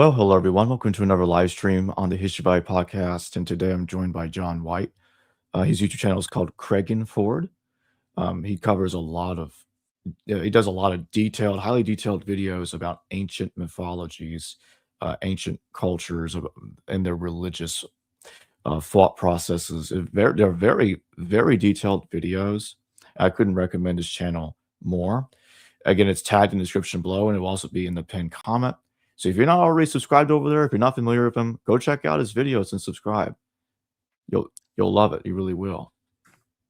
Well, hello everyone. Welcome to another live stream on the History Valley podcast. And today I'm joined by John White. His YouTube channel is called CrecganFord. He covers a lot of, he does a lot of detailed, highly detailed videos about ancient mythologies, ancient cultures, and their religious thought processes. They're very, very detailed videos. I couldn't recommend his channel more. Again, it's tagged in the description below, and it will also be in the pinned comment. So if you're not already subscribed over there, if you're not familiar with him, go check out his videos and subscribe. You'll you'll love it. You really will.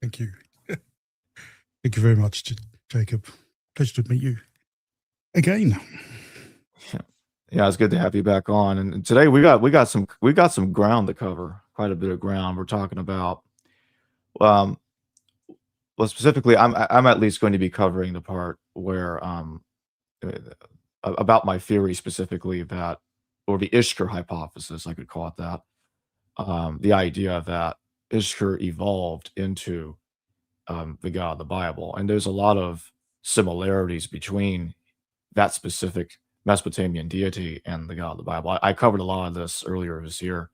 Thank you. Thank you very much, Jacob. Pleasure to meet you again. Yeah, it's good to have you back on. And today we got some ground to cover. Quite a bit of ground. We're talking about well specifically I'm at least going to be covering the part where about my theory specifically that, or the Ishkur hypothesis, I could call it that. The idea that Ishkur evolved into the God of the Bible. And there's a lot of similarities between that specific Mesopotamian deity and the God of the Bible. I covered a lot of this earlier this year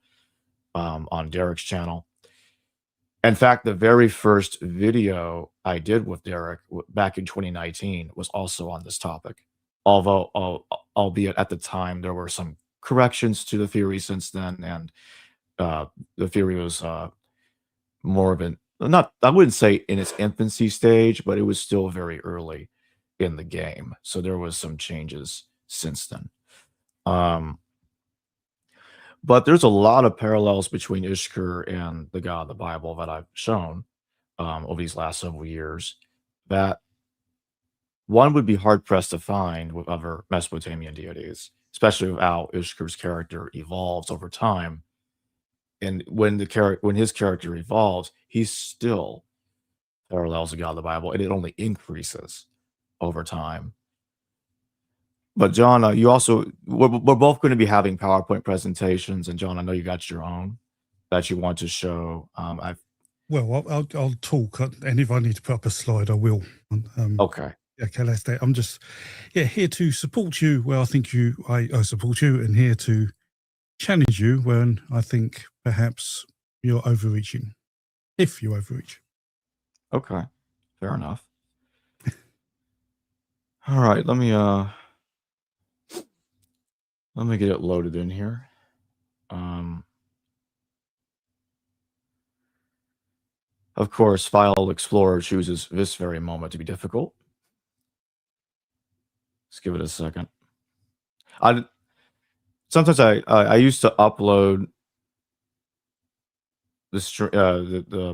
on Derek's channel. In fact, the very first video I did with Derek back in 2019 was also on this topic. Although, albeit at the time, there were some corrections to the theory since then, and the theory was more of an, not, I wouldn't say in its infancy stage, but it was still very early in the game. So there was some changes since then. But there's a lot of parallels between Ishkur and the God of the Bible that I've shown over these last several years that one would be hard-pressed to find with other Mesopotamian deities, especially with how Ishkur's character evolves over time. And when his character evolves, he still parallels the God of the Bible, and it only increases over time. But John, you also we're both going to be having PowerPoint presentations, and John, I know you got your own that you want to show. Well, I'll talk, and if I need to put up a slide, I will. Okay. Okay, let's do. I'm just here to support you where I think I support you, and here to challenge you when I think perhaps you're overreaching, if you overreach. Okay, fair enough. All right, let me get it loaded in here. Of course, File Explorer chooses this very moment to be difficult. Let's give it a second. Sometimes I used to upload the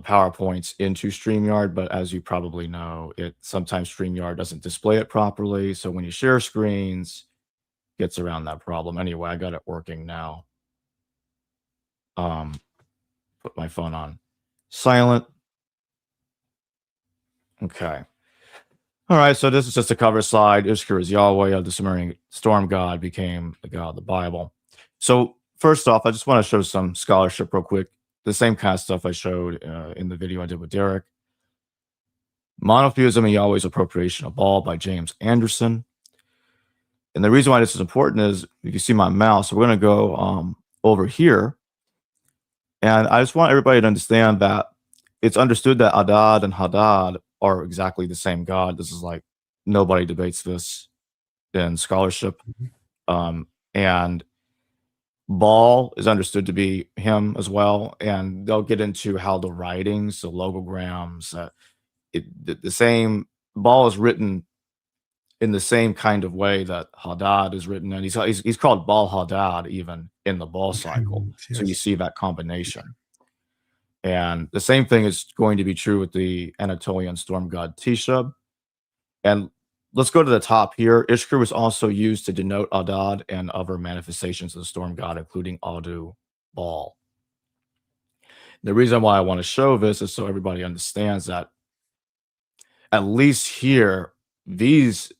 PowerPoints into StreamYard, but as you probably know, sometimes StreamYard doesn't display it properly. So when you share screens, it gets around that problem. Anyway, I got it working now. Put my phone on silent. Okay. All right, so this is just a cover slide. Ishkur is Yahweh of the Sumerian storm god, became the God of the Bible. So first off, I just want to show some scholarship real quick. The same kind of stuff I showed in the video I did with Derek. Monotheism and Yahweh's Appropriation of Baal by James Anderson. And the reason why this is important is, if you see my mouse, we're going to go over here. And I just want everybody to understand that it's understood that Adad and Hadad are exactly the same god. This is like, nobody debates this in scholarship. And Baal is understood to be him as well. And they'll get into how the writings, the logograms, the same, Baal is written in the same kind of way that Hadad is written. And he's called Baal Hadad even in the Baal cycle. Yes. So you see that combination. And the same thing is going to be true with the Anatolian storm god Tishub. And let's go to the top here. Ishkur was also used to denote Adad and other manifestations of the storm god, including Adu, Baal. The reason why I want to show this is so everybody understands that at least here, these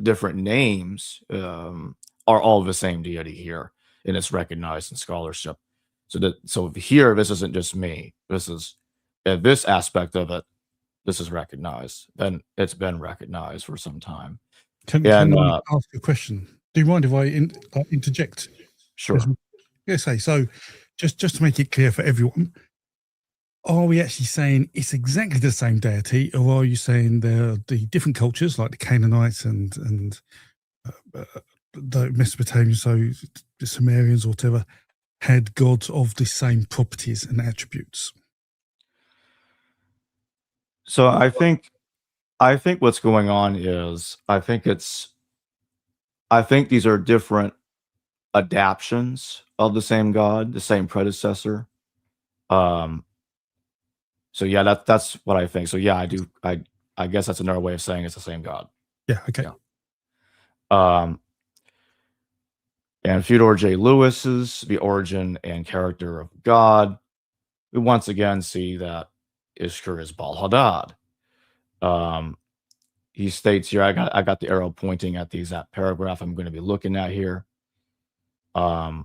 different names are all the same deity here, and it's recognized in scholarship. So here, this isn't just me. This is this aspect of it. This is recognized. Then it's been recognized for some time. Can I ask you a question? Do you mind if I interject? Sure. Yes, so just to make it clear for everyone, are we actually saying it's exactly the same deity, or are you saying the different cultures like the Canaanites and the Mesopotamians, so the Sumerians or whatever, had gods of the same properties and attributes? So I think what's going on is I think these are different adaptions of the same god, the same predecessor. So yeah, that's what I think. So yeah, I guess that's another way of saying it's the same god. Yeah. Okay. Yeah. And Fyodor J. Lewis's The Origin and Character of God, we once again see that Ishkur is Baal Hadad. He states here, I got the arrow pointing at the exact paragraph I'm going to be looking at here. I'm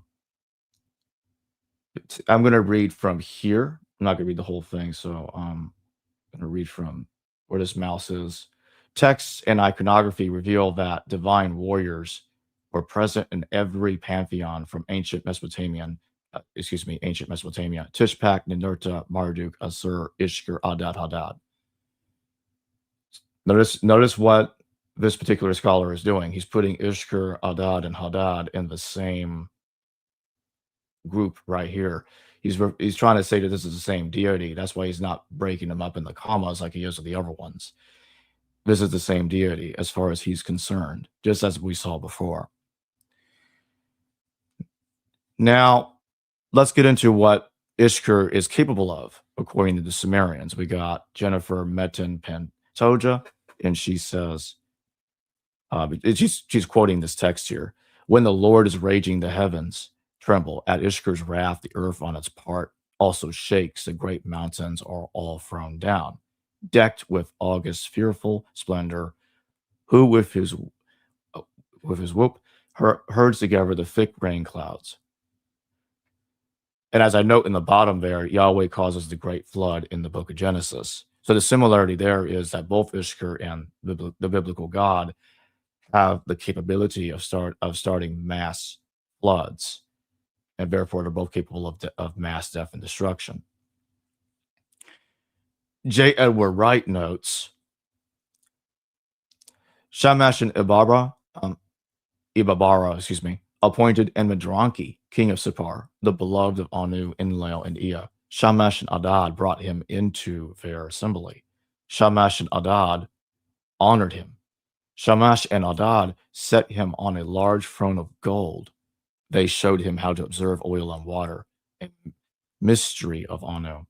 going to read from here. I'm not going to read the whole thing, so I'm going to read from where this mouse is. Texts and iconography reveal that divine warriors were present in every pantheon from ancient Mesopotamia, Tishpak, Ninurta, Marduk, Assur, Ishkur, Adad, Hadad. Notice what this particular scholar is doing. He's putting Ishkur, Adad, and Hadad in the same group right here. He's trying to say that this is the same deity. That's why he's not breaking them up in the commas like he is with the other ones. This is the same deity as far as he's concerned, just as we saw before. Now, let's get into what Ishkur is capable of, according to the Sumerians. We got Jennifer Metin Pantoja, and she says, she's quoting this text here. When the Lord is raging, the heavens tremble. At Ishkur's wrath, the earth on its part also shakes. The great mountains are all thrown down, decked with august, fearful splendor. Who with his whoop herds together the thick rain clouds. And as I note in the bottom there, Yahweh causes the great flood in the book of Genesis. So the similarity there is that both Ishkur and the biblical God have the capability of starting mass floods, and therefore they're both capable of mass death and destruction. J. Edward Wright notes, Shamash and Ibabara, appointed Enmedraki, king of Sippar, the beloved of Anu, Enlil, and Ea. Shamash and Adad brought him into their assembly. Shamash and Adad honored him. Shamash and Adad set him on a large throne of gold. They showed him how to observe oil and water, a mystery of Anu.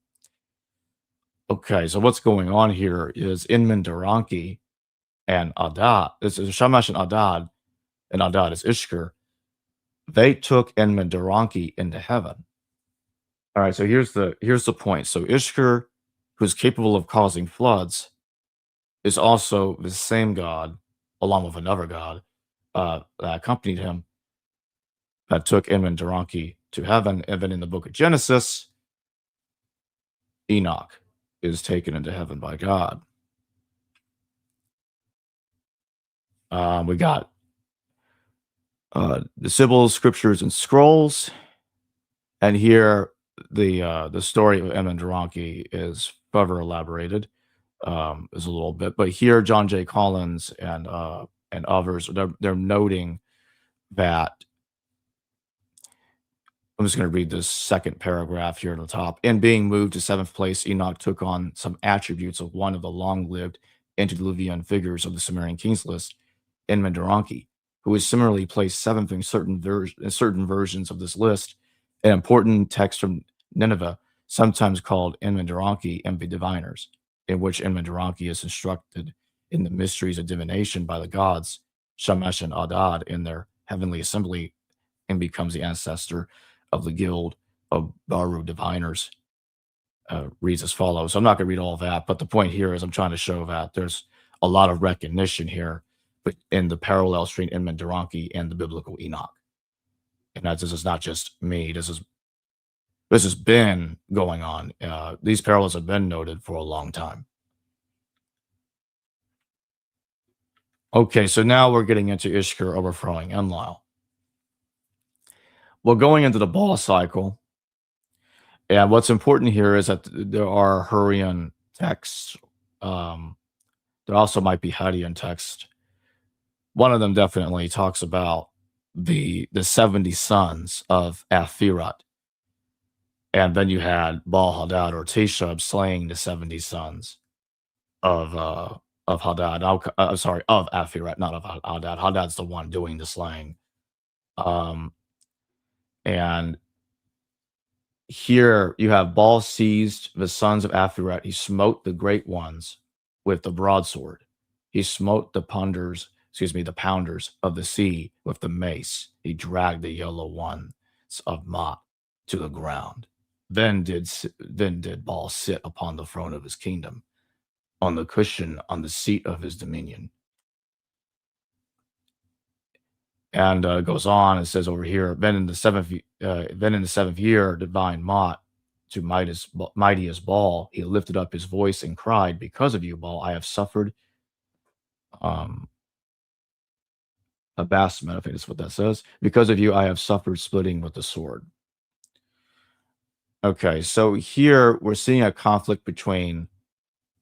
Okay, so what's going on here is Enmedraki and Adad. This is Shamash and Adad is Ishkur. They took Enmedraki into heaven. All right, so here's the point. So Ishkur, who's capable of causing floods, is also the same god, along with another god that accompanied him, that took Enmedraki to heaven. And then in the book of Genesis, Enoch is taken into heaven by God. We got the Sibyls, Scriptures, and Scrolls, and here the story of Enmedraki is further elaborated, is a little bit, but here John J. Collins and others they're noting that. I'm just going to read this second paragraph here at the top. In being moved to seventh place, Enoch took on some attributes of one of the long-lived antediluvian figures of the Sumerian kings list, Enmedraki, who is similarly placed seventh in certain versions of this list. An important text from Nineveh, sometimes called Enmedraki and the Diviners, in which Enmedraki is instructed in the mysteries of divination by the gods, Shamash and Adad, in their heavenly assembly, and becomes the ancestor of the guild of Baru diviners. Reads as follows. So I'm not going to read all of that, but the point here is I'm trying to show that there's a lot of recognition here, but in the parallels between Enmedraki and the biblical Enoch. And that this is not just me. This has been going on. These parallels have been noted for a long time. Okay, so now we're getting into Ishkur overthrowing Enlil. Well, going into the ball cycle, and what's important here is that there are Hurrian texts. There also might be Hadean text. One of them definitely talks about the 70 sons of Afirat. And then you had Baal Hadad or Teshub slaying the 70 sons of Hadad. Sorry, of Afirat, not of Hadad. Hadad's the one doing the slaying. And here you have Baal seized the sons of Afirat. He smote the great ones with the broadsword. He smote the pounders of the sea with the mace. He dragged the yellow ones of Mot to the ground. Then did Baal sit upon the throne of his kingdom, on the cushion, on the seat of his dominion. And goes on. It says over here, then in the seventh year, divine Mot, to mighty as Baal, he lifted up his voice and cried, "Because of you, Baal, I have suffered abasement." I think that's what that says. "Because of you, I have suffered splitting with the sword." Okay, so here we're seeing a conflict between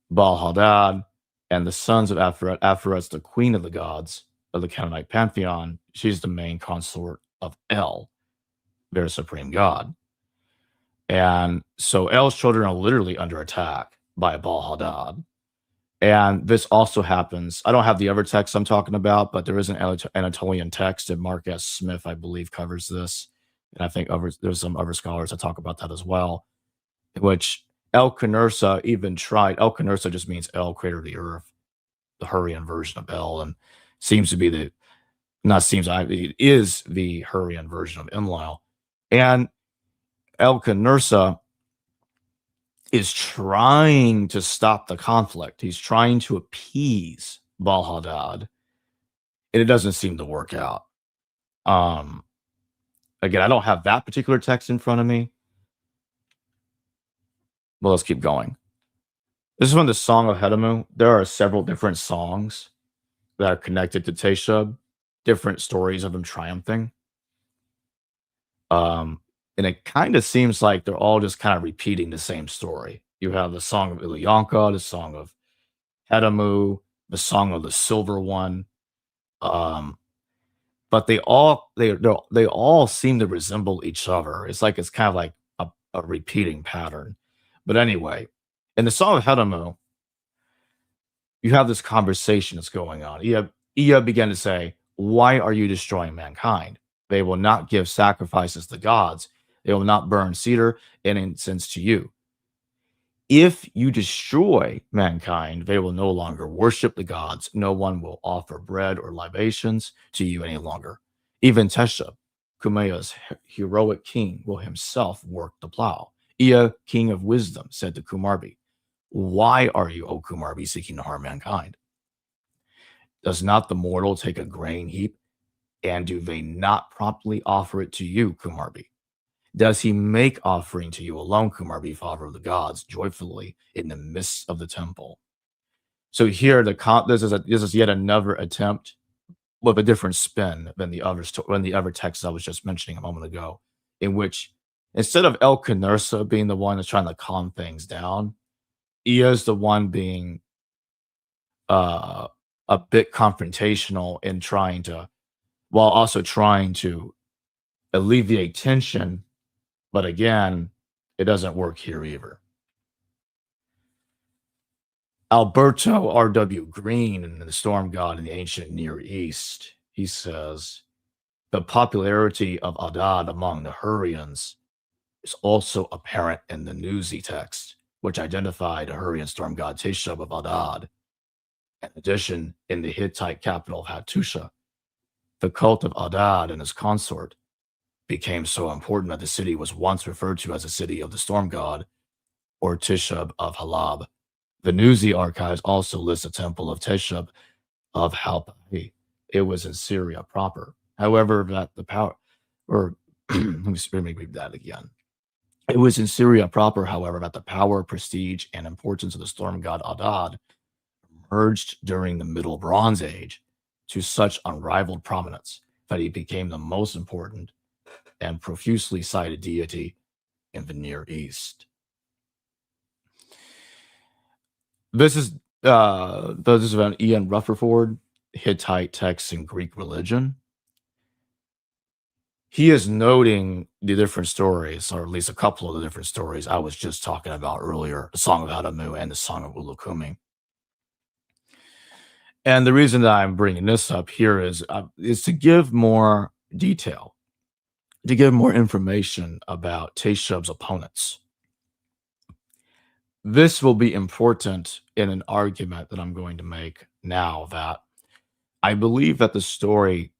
Baal Hadad and the sons of Afirat. Afirat's the queen of the gods of the Canaanite pantheon. She's the main consort of El, their supreme god. And so El's children are literally under attack by Baal Hadad. And this also happens. I don't have the other text I'm talking about, but there is an Anatolian text, and Mark S. Smith, I believe, covers this. And I think there's some other scholars that talk about that as well, which El-Qanursa even tried. El-Qanursa just means El, creator of the earth, the Hurrian version of El, and seems to be it is the Hurrian version of Enlil. And El-Qanursa is trying to stop the conflict. He's trying to appease Baal Hadad, and it doesn't seem to work out. Again, I don't have that particular text in front of me. Well, let's keep going. This is from the Song of Hedemu. There are several different songs that are connected to Teshub, different stories of him triumphing. And it kind of seems like they're all just kind of repeating the same story. You have the Song of Ilyanka, the Song of Hedemu, the Song of the Silver One. But they all seem to resemble each other. It's kind of like a repeating pattern. But anyway, in the Song of Hedemu, you have this conversation that's going on. Ea began to say, "Why are you destroying mankind? They will not give sacrifices to gods. They will not burn cedar and incense to you. If you destroy mankind, they will no longer worship the gods. No one will offer bread or libations to you any longer. Even Teshub, Kumeya's heroic king, will himself work the plow." Ea, king of wisdom, said to Kumarbi, "Why are you, O Kumarbi, seeking to harm mankind? Does not the mortal take a grain heap, and do they not promptly offer it to you, Kumarbi? Does he make offering to you alone, Kumarbi, father of the gods, joyfully in the midst of the temple?" So here, this is yet another attempt with a different spin than the other texts I was just mentioning a moment ago, in which instead of El-Qanursa being the one that's trying to calm things down, Ea is the one being a bit confrontational in while also trying to alleviate tension. But again, it doesn't work here either. Alberto R.W. Green, the storm god in the ancient Near East, he says, "The popularity of Adad among the Hurrians is also apparent in the Nuzi text, which identified the Hurrian storm god Teshub of Adad. In addition, in the Hittite capital of Hattusha, the cult of Adad and his consort became so important that the city was once referred to as the city of the storm god, or Teshub of Halab. The Nuzi archives also list the temple of Teshub of Halpai. It was in Syria proper. However, that the power, or let me read that again. It was in Syria proper, however, that the power, prestige, and importance of the storm god Adad emerged during the Middle Bronze Age, to such unrivaled prominence that he became the most important and profusely cited deity in the Near East. This is about Ian Rutherford, Hittite texts and Greek religion. He is noting the different stories, or at least a couple of the different stories I was just talking about earlier, the Song of Adamu and the Song of Ulukumi. And the reason that I'm bringing this up here is to give more detail, to give more information about Teshub's opponents. This will be important in an argument that I'm going to make now, that I believe that the story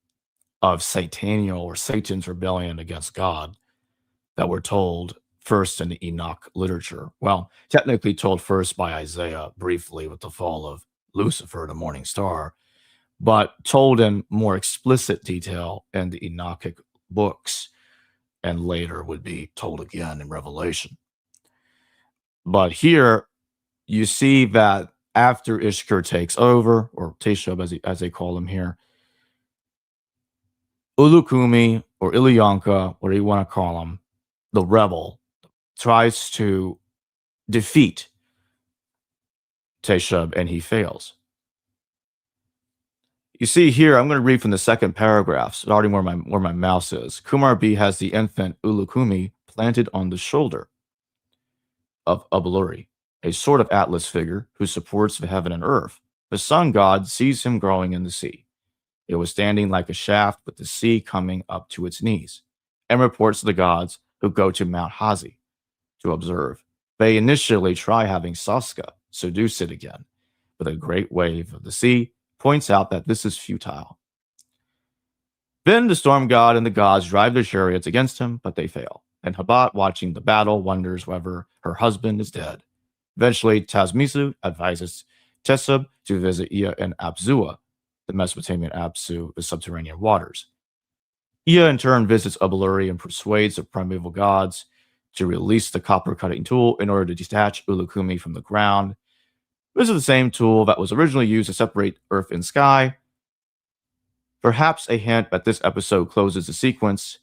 of Sataniel, or Satan's rebellion against God, that we're told first in the Enoch literature, well, technically told first by Isaiah briefly with the fall of Lucifer, the morning star, but told in more explicit detail in the Enochic books, and later would be told again in Revelation. But here you see that after Ishkur takes over, or Teshub as they call him here, Ulukumi, or Ilyanka, whatever you want to call him, the rebel, tries to defeat Teshub, and he fails. You see here, I'm going to read from the second paragraph, starting where my mouse is. Kumar B has the infant Ulukumi planted on the shoulder of Ubuluri, a sort of Atlas figure who supports the heaven and earth. The sun god sees him growing in the sea. It was standing like a shaft with the sea coming up to its knees, and reports to the gods who go to Mount Hazi to observe. They initially try having Saska seduce it again, but a great wave of the sea points out that this is futile. Then the storm god and the gods drive their chariots against him, but they fail. And Habat, watching the battle, wonders whether her husband is dead. Eventually, Tazmisu advises Teshub to visit Ea and Abzua, the Mesopotamian Apsu, the subterranean waters. Ea in turn visits Ubuluri and persuades the primeval gods to release the copper cutting tool in order to detach Ulukumi from the ground. This is the same tool that was originally used to separate earth and sky. Perhaps a hint that this episode closes the sequence.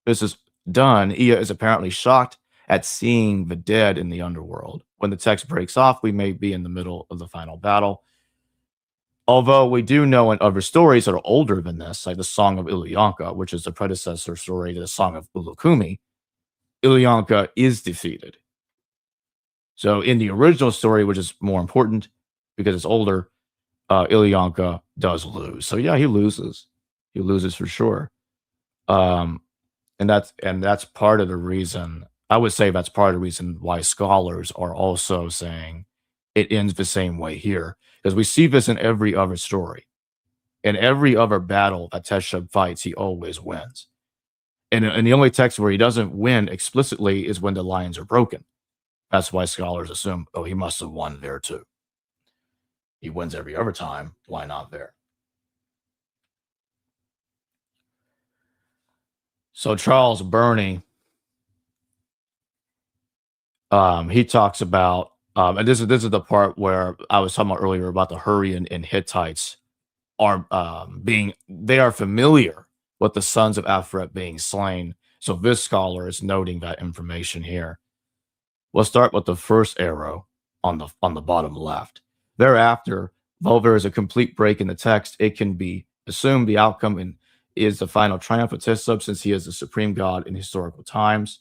This is done. Ea is apparently shocked at seeing the dead in the underworld. When the text breaks off, we may be in the middle of the final battle. Although we do know in other stories that are older than this, like the Song of Ilyanka, which is the predecessor story to the Song of Ulukumi, Ilyanka is defeated. So in the original story, which is more important because it's older, Ilyanka does lose. So yeah, he loses. He loses for sure. And that's part of the reason, I would say that's part of the reason why scholars are also saying it ends the same way here. Because we see this in every other story. In every other battle that Teshub fights, he always wins. And the only text where he doesn't win explicitly is when the lines are broken. That's why scholars assume, oh, he must have won there too. He wins every other time. Why not there? So Charles Burney, he talks about, and this is the part where I was talking about earlier about the Hurrian and Hittites are they are familiar with the sons of Aphret being slain. So this scholar is noting that information here. We'll start with the first arrow on the bottom left. Thereafter, though there is a complete break in the text, it can be assumed the outcome is the final triumph of Teshub, since he is the supreme god in historical times.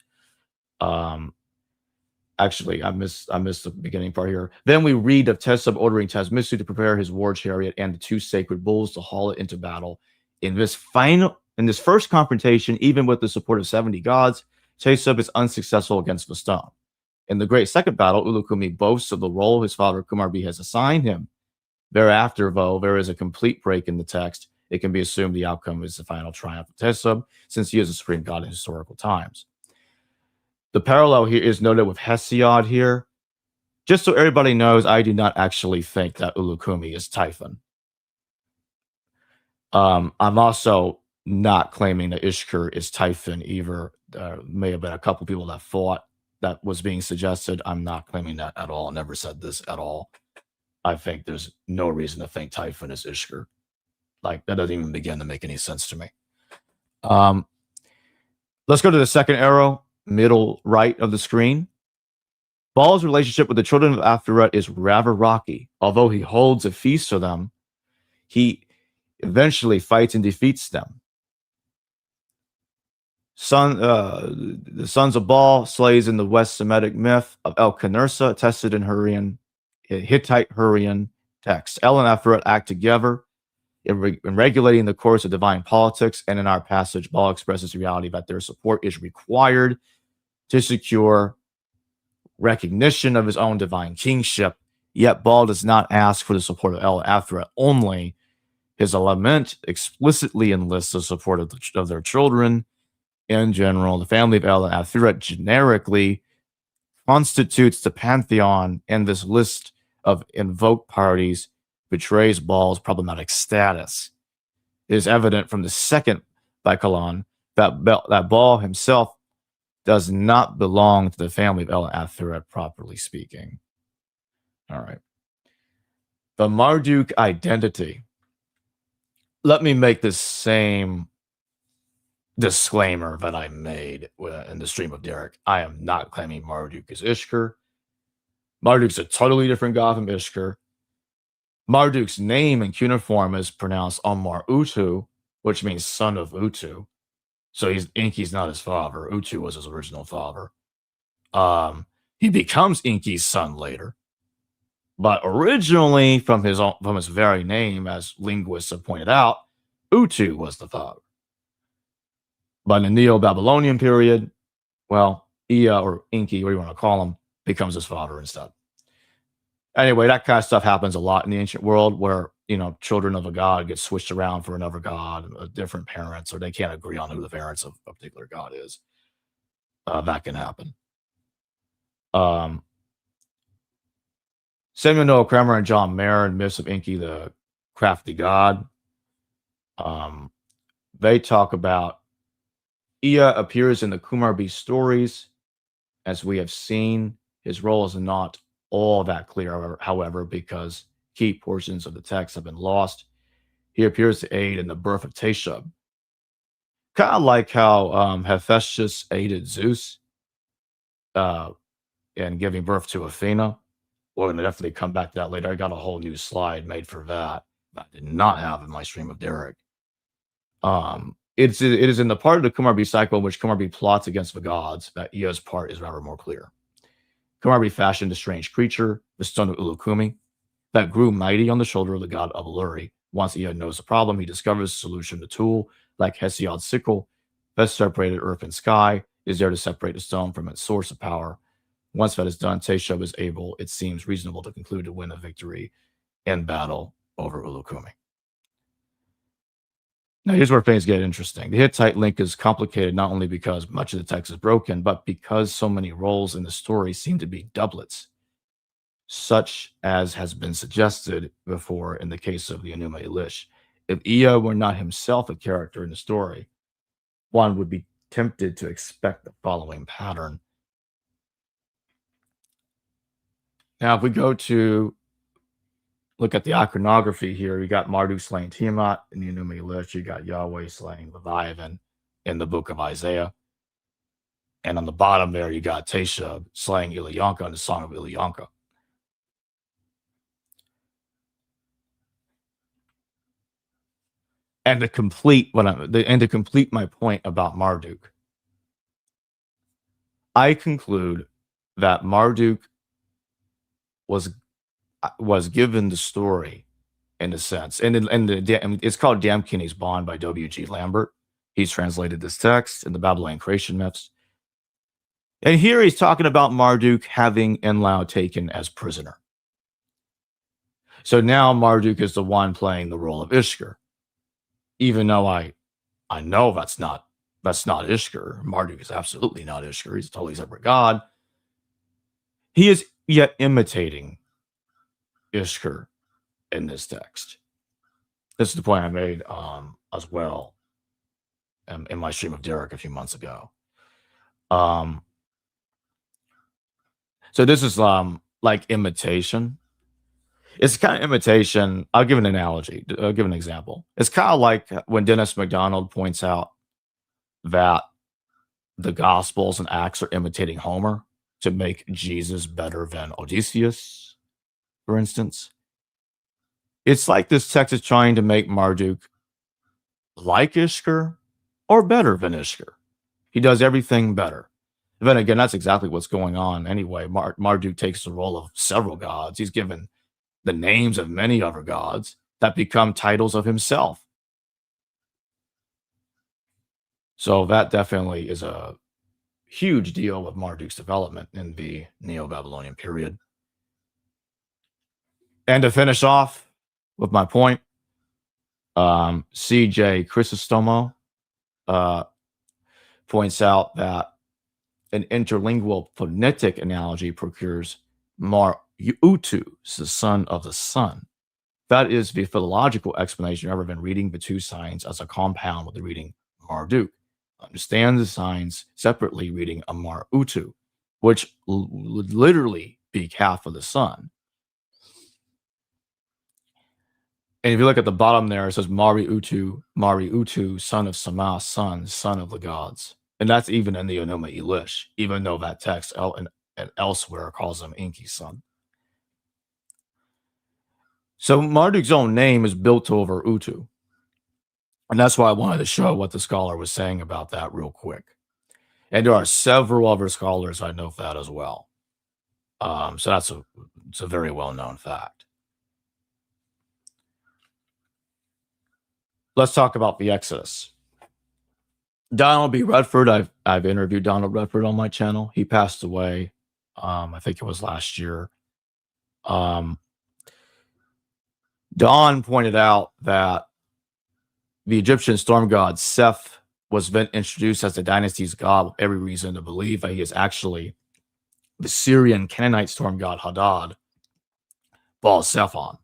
Actually, I missed the beginning part here. Then we read of Teshub ordering Tazmisu to prepare his war chariot and the two sacred bulls to haul it into battle. In this first confrontation, even with the support of 70 gods, Teshub is unsuccessful against the stone. In the great second battle, Ulukumi boasts of the role his father Kumarbi has assigned him. Thereafter, though there is a complete break in the text, it can be assumed the outcome is the final triumph of Teshub, since he is the supreme god in historical times. The parallel here is noted with Hesiod here. Just so everybody knows, I do not actually think that Ulukumi is Typhon. I'm also not claiming that Ishkur is Typhon either. There may have been a couple people that thought that was being suggested. I'm not claiming that at all. I never said this at all. I think there's no reason to think Typhon is Ishkur. Like, that doesn't even begin to make any sense to me. Let's go to the second arrow, middle right of the screen. Baal's relationship with the children of Aphrodite is rather rocky. Although he holds a feast for them, he eventually fights and defeats them. The sons of Baal slays in the West Semitic myth of El Kanursa, attested in Hittite Hurrian text. El and Aphrodite act together in regulating the course of divine politics, and in our passage, Baal expresses the reality that their support is required to secure recognition of his own divine kingship. Yet Baal does not ask for the support of El and Aphrodite only. His lament explicitly enlists the support of their children. In general, the family of El and Aphrodite generically constitutes the pantheon, and this list of invoked parties betrays Baal's problematic status. It is evident from the second Baikalon that Baal himself does not belong to the family of El and Aphrodite, properly speaking. All right. The Marduk identity. Let me make this same disclaimer that I made in the stream of Derek. I am not claiming Marduk is Ishkur. Marduk's a totally different god from Ishkur. Marduk's name in cuneiform is pronounced Omar Utu, which means son of Utu. So Enki's not his father. Utu was his original father. He becomes Enki's son later. But originally, from his very name, as linguists have pointed out, Utu was the father. But in the Neo-Babylonian period, well, Ea or Enki, what you want to call him, becomes his father instead. Anyway, that kind of stuff happens a lot in the ancient world where, children of a god get switched around for another god, different parents, or they can't agree on who the parents of a particular god is. That can happen. Samuel Noah Kramer and John Mayer in Myths of Enki, the Crafty God, they talk about Ea appears in the Kumarbi stories. As we have seen, his role is not all that clear, however, because key portions of the text have been lost. He appears to aid in the birth of Teshub. Kind of like how Hephaestus aided Zeus in giving birth to Athena. We're going to definitely come back to that later. I got a whole new slide made for that I did not have in my stream of Derek. It is in the part of the Kumarbi cycle in which Kumarbi plots against the gods that Ea's part is rather more clear. Kumarbi fashioned a strange creature, the stone of Ulukumi, that grew mighty on the shoulder of the god Abaluri. Once Ea knows the problem, he discovers the solution. The tool, like Hesiod's sickle, best separated earth and sky, is there to separate the stone from its source of power. Once that is done, Teshub is able, it seems reasonable to conclude, to win a victory in battle over Ulukumi. Now, here's where things get interesting. The Hittite link is complicated not only because much of the text is broken, but because so many roles in the story seem to be doublets, such as has been suggested before in the case of the Enuma Elish. If Ea were not himself a character in the story, one would be tempted to expect the following pattern. Now, if we go to look at the iconography here, you got Marduk slaying Tiamat in the Enuma Elish. You got Yahweh slaying Leviathan in the book of Isaiah. And on the bottom there, you got Teshub slaying Ilyanka in the Song of Ilyanka. And to complete my point about Marduk, I conclude that Marduk was given the story in a sense, and it's called Damkini's Bond by W.G. Lambert. He's translated this text in the Babylonian creation myths. And here he's talking about Marduk having Enlil taken as prisoner. So now Marduk is the one playing the role of Ishkur. Even though I know that's not Ishkur. Marduk is absolutely not Ishkur. He's a totally separate god. He is yet imitating Ishkur in this text. This is the point I made as well in my stream of Derek a few months ago. So this is like imitation. It's kind of imitation. I'll give an analogy. I'll give an example. It's kind of like when Dennis MacDonald points out that the Gospels and Acts are imitating Homer to make Jesus better than Odysseus, for instance. It's like this text is trying to make Marduk like Ishkur or better than Ishkur. He does everything better. Then again, that's exactly what's going on anyway. Marduk takes the role of several gods. He's given the names of many other gods that become titles of himself. So that definitely is a huge deal with Marduk's development in the Neo-Babylonian period. And to finish off with my point, C.J. Chrysostomo points out that an interlingual phonetic analogy procures Mar-Utu, the son of the sun. That is the philological explanation rather than reading the two signs as a compound with the reading Marduk. Understand the signs separately reading a Mar-Utu, which would literally be half of the sun. And if you look at the bottom there, it says Mari-Utu, Mari-Utu, son of Sama, son of the gods. And that's even in the Enuma Elish, even though that text and elsewhere calls him Enki's son. So Marduk's own name is built over Utu. And that's why I wanted to show what the scholar was saying about that real quick. And there are several other scholars I know that as well. So it's a very well-known fact. Let's talk about the Exodus. Donald B. Redford, I've interviewed Donald Redford on my channel. He passed away, I think it was last year. Don pointed out that the Egyptian storm god Seth was then introduced as the dynasty's god with every reason to believe that he is actually the Syrian Canaanite storm god Hadad, Baal-Zephon.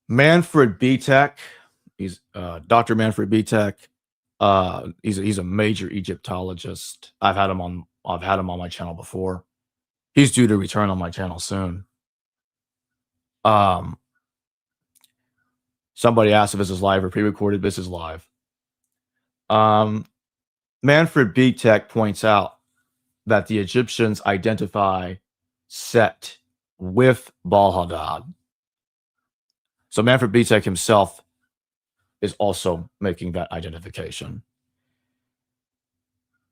Manfred Bitek, he's Dr. Manfred Bitek. He's a major Egyptologist. I've had him on my channel before. He's due to return on my channel soon. Somebody asked if this is live or pre-recorded. This is live. Manfred Bitek points out that the Egyptians identify Set with Baal-Hadad. So Manfred Bitek himself is also making that identification.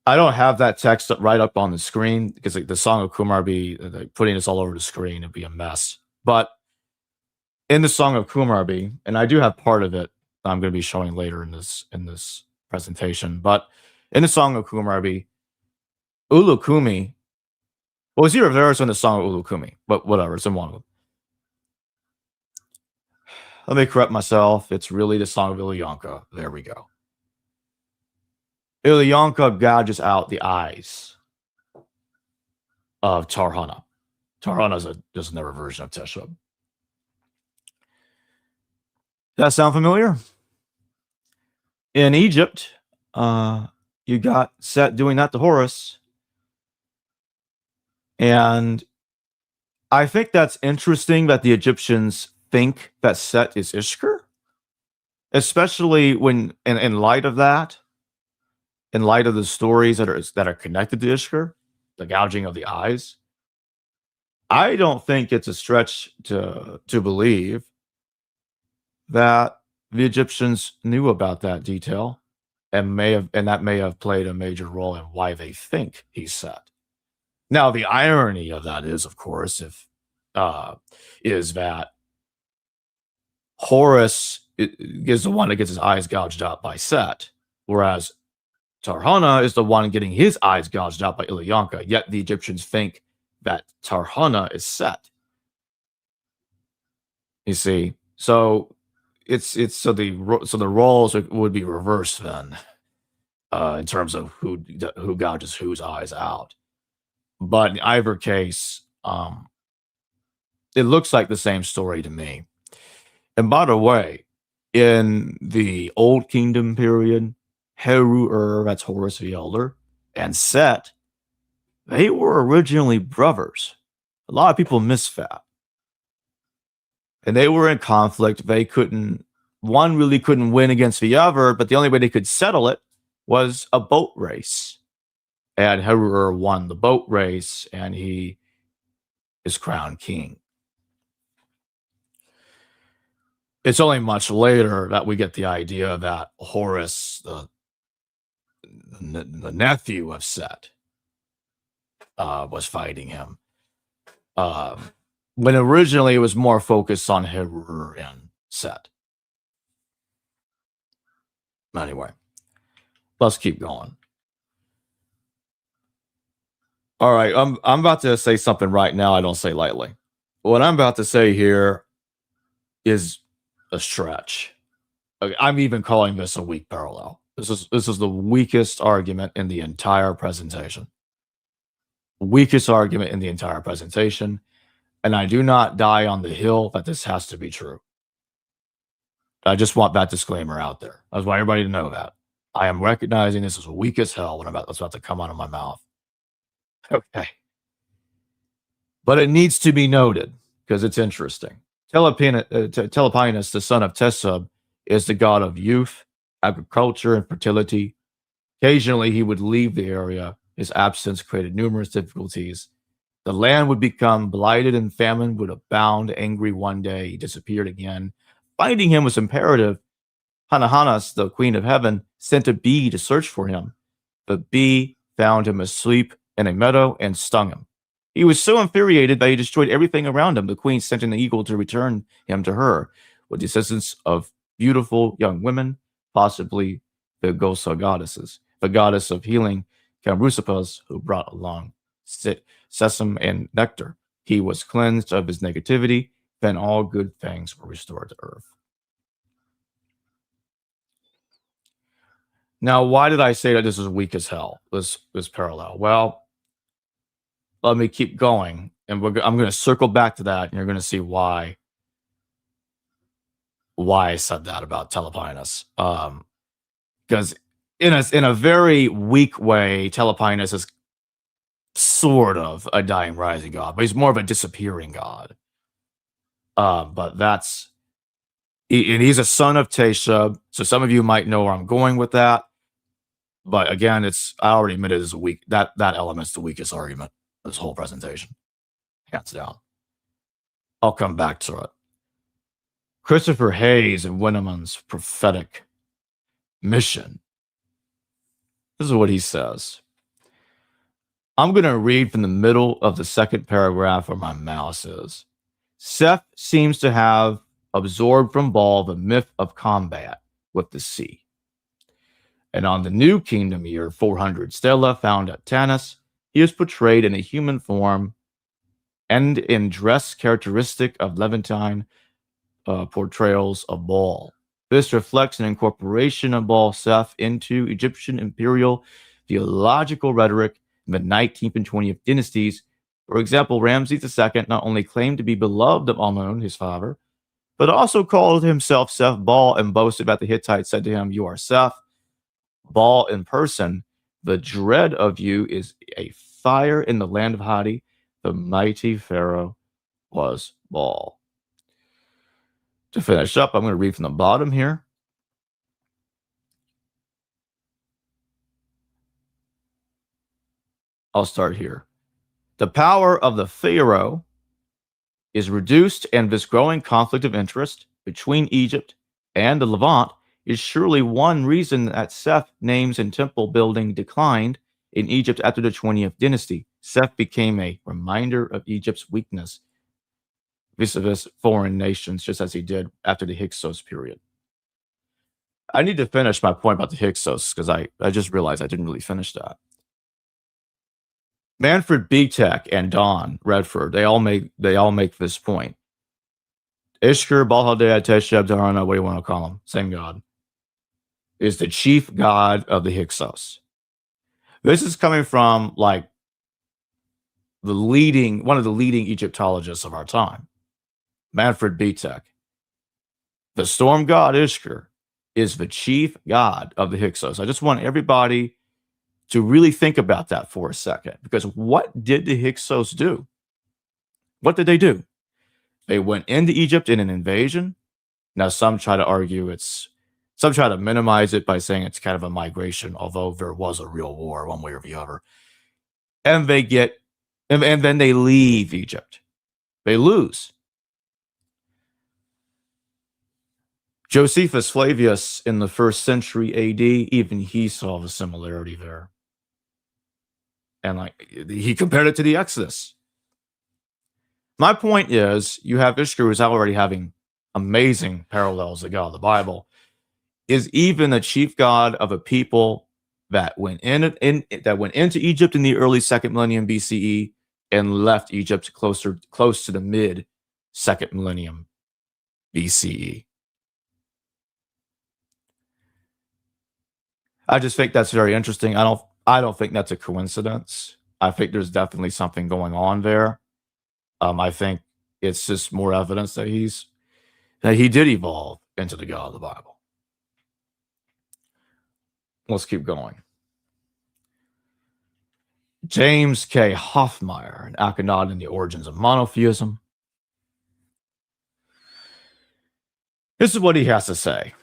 I don't have that text right up on the screen because the Song of Kumarbi, putting this all over the screen would be a mess. But in the Song of Kumarbi, and I do have part of it I'm going to be showing later in this presentation, but in the Song of Kumarbi, Ulukumi, well, it's either there or in the Song of Ulukumi, but whatever, it's in one of them. Let me correct myself. It's really the Song of Ilyanka. There we go. Ilyanka gouges out the eyes of Tarhana. Tarhana is just another version of Teshub. That sound familiar? In Egypt, you got Set doing that to Horus. And I think that's interesting that the Egyptians think that Set is Ishkur, especially when, in light of that, in light of the stories that are connected to Ishkur, the gouging of the eyes. I don't think it's a stretch to believe that the Egyptians knew about that detail and that may have played a major role in why they think he's Set. Now, the irony of that is, of course, is that Horus is the one that gets his eyes gouged out by Set, whereas Tarhana is the one getting his eyes gouged out by Ilyanka. Yet the Egyptians think that Tarhana is Set. You see, so so the roles would be reversed then, in terms of who gouges whose eyes out. But in either case, it looks like the same story to me. And by the way, in the Old Kingdom period, Heru, that's Horus the Elder, and Set, they were originally brothers. A lot of people miss that. And they were in conflict. One really couldn't win against the other, but the only way they could settle it was a boat race. And Heru'ur won the boat race, and he is crowned king. It's only much later that we get the idea that Horus, the nephew of Set, was fighting him. When originally it was more focused on Heru'ur and Set. Anyway, let's keep going. All right, I'm about to say something right now I don't say lightly. What I'm about to say here is a stretch. I'm even calling this a weak parallel. This is the weakest argument in the entire presentation. Weakest argument in the entire presentation. And I do not die on the hill that this has to be true. I just want that disclaimer out there. I just want everybody to know that. I am recognizing this is weak as hell when that's about to come out of my mouth. Okay. But it needs to be noted because it's interesting. Telepenus, the son of Tesub, is the god of youth, agriculture, and fertility. Occasionally, he would leave the area. His absence created numerous difficulties. The land would become blighted and famine would abound. Angry one day, he disappeared again. Finding him was imperative. Hanahanas, the queen of heaven, sent a bee to search for him. The bee found him asleep in a meadow and stung him. He was so infuriated that he destroyed everything around him. The queen sent an eagle to return him to her with the assistance of beautiful young women, possibly the Gosa goddesses. The goddess of healing, Kamrusipas, who brought along sesame and nectar. He was cleansed of his negativity, then all good things were restored to earth. Now, why did I say that this is weak as hell, this parallel? Well, let me keep going, and I'm going to circle back to that, and you're going to see why I said that about Telepenus. Because in a very weak way, Telepenus is sort of a dying rising god, but he's more of a disappearing god. But he's a son of Teshub, so some of you might know where I'm going with that. But again, I already admitted it's weak. That element's the weakest argument of this whole presentation. Hands down. I'll come back to it. Christopher Hayes and Winnemann's prophetic mission. This is what he says. I'm going to read from the middle of the second paragraph where my mouse is. Seth seems to have absorbed from Baal the myth of combat with the sea. And on the new kingdom year, 400 Stella, found at Tanis, he is portrayed in a human form and in dress characteristic of Levantine portrayals of Baal. This reflects an incorporation of Baal Seth into Egyptian imperial theological rhetoric in the 19th and 20th dynasties. For example, Ramses II not only claimed to be beloved of Amun, his father, but also called himself Seth Baal and boasted that the Hittites said to him, "You are Seth, Baal in person. The dread of you is a fire in the land of Hadi. The mighty Pharaoh was Baal." To finish up, I'm going to read from the bottom here. I'll start here. The power of the Pharaoh is reduced, and this growing conflict of interest between Egypt and the Levant is surely one reason that Seth names and temple building declined in Egypt after the 20th dynasty. Seth became a reminder of Egypt's weakness vis-a-vis foreign nations, just as he did after the Hyksos period. I need to finish my point about the Hyksos because I just realized I didn't really finish that. Manfred Betek and Don Redford, they all make this point. Ishkur, Baal-Hadea, Teshub, Dharana, what do you want to call him? Same god. Is the chief god of the Hyksos. This is coming from like one of the leading Egyptologists of our time, Manfred Betek. The storm god Ishkur is the chief god of the Hyksos. I just want everybody to really think about that for a second, because what did the Hyksos do? What did they do? They went into Egypt in an invasion. Now, some try to minimize it by saying it's kind of a migration, although there was a real war one way or the other. And and then they leave Egypt. They lose. Josephus Flavius in the 1st century AD, even he saw the similarity there. And he compared it to the Exodus. My point is, you have Ishkur, who's already having amazing parallels to God of the Bible, is even a chief god of a people that went into Egypt in the early 2nd millennium BCE and left Egypt close to the mid 2nd millennium BCE. I just think that's very interesting. I don't think that's a coincidence. I think there's definitely something going on there. I think it's just more evidence that he did evolve into the God of the Bible. Let's keep going. James K. Hoffmeyer, an Akhenaten in the Origins of Monotheism. This is what he has to say.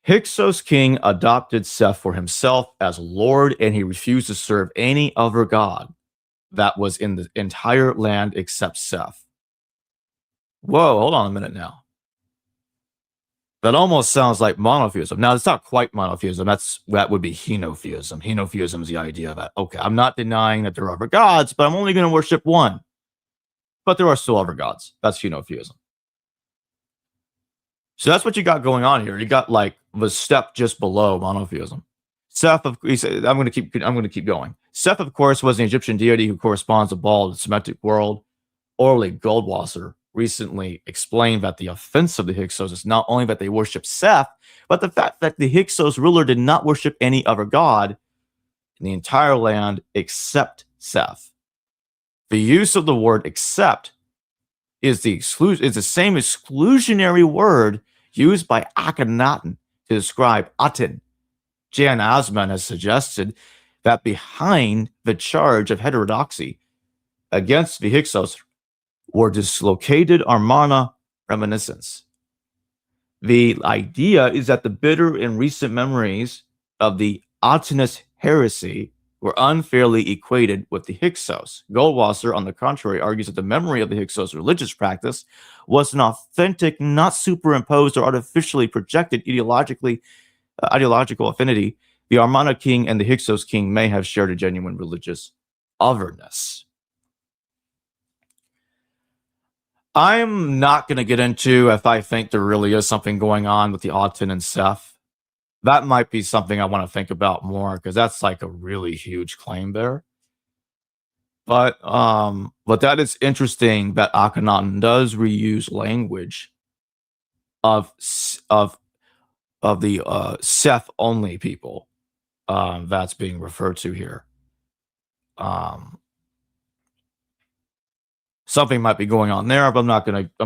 Hyksos king adopted Seth for himself as Lord, and he refused to serve any other god that was in the entire land except Seth. Whoa, hold on a minute now. That almost sounds like monotheism. Now, it's not quite monotheism. That would be henotheism. Henotheism is the idea that, okay, I'm not denying that there are other gods, but I'm only going to worship one. But there are still other gods. That's henotheism. So that's what you got going on here. You got the step just below monotheism. Seth, he said, I'm going to keep going. Seth, of course, was an Egyptian deity who corresponds to Baal in the Semitic world. Orly Goldwasser recently explained that the offense of the Hyksos is not only that they worship Seth, but the fact that the Hyksos ruler did not worship any other god in the entire land except Seth. The use of the word "except" is the same exclusionary word used by Akhenaten to describe Aten. Jan Asman has suggested that behind the charge of heterodoxy against the Hyksos were dislocated Amarna reminiscence. The idea is that the bitter and recent memories of the Atenist heresy were unfairly equated with the Hyksos. Goldwasser, on the contrary, argues that the memory of the Hyksos religious practice was an authentic, not superimposed or artificially projected ideological affinity. The Amarna king and the Hyksos king may have shared a genuine religious otherness. I'm not going to get into if I think there really is something going on with the Aten and Seth. That might be something I want to think about more, because that's a really huge claim there. But that is interesting that Akhenaten does reuse language of the Seth only people that's being referred to here. Something might be going on there, but I'm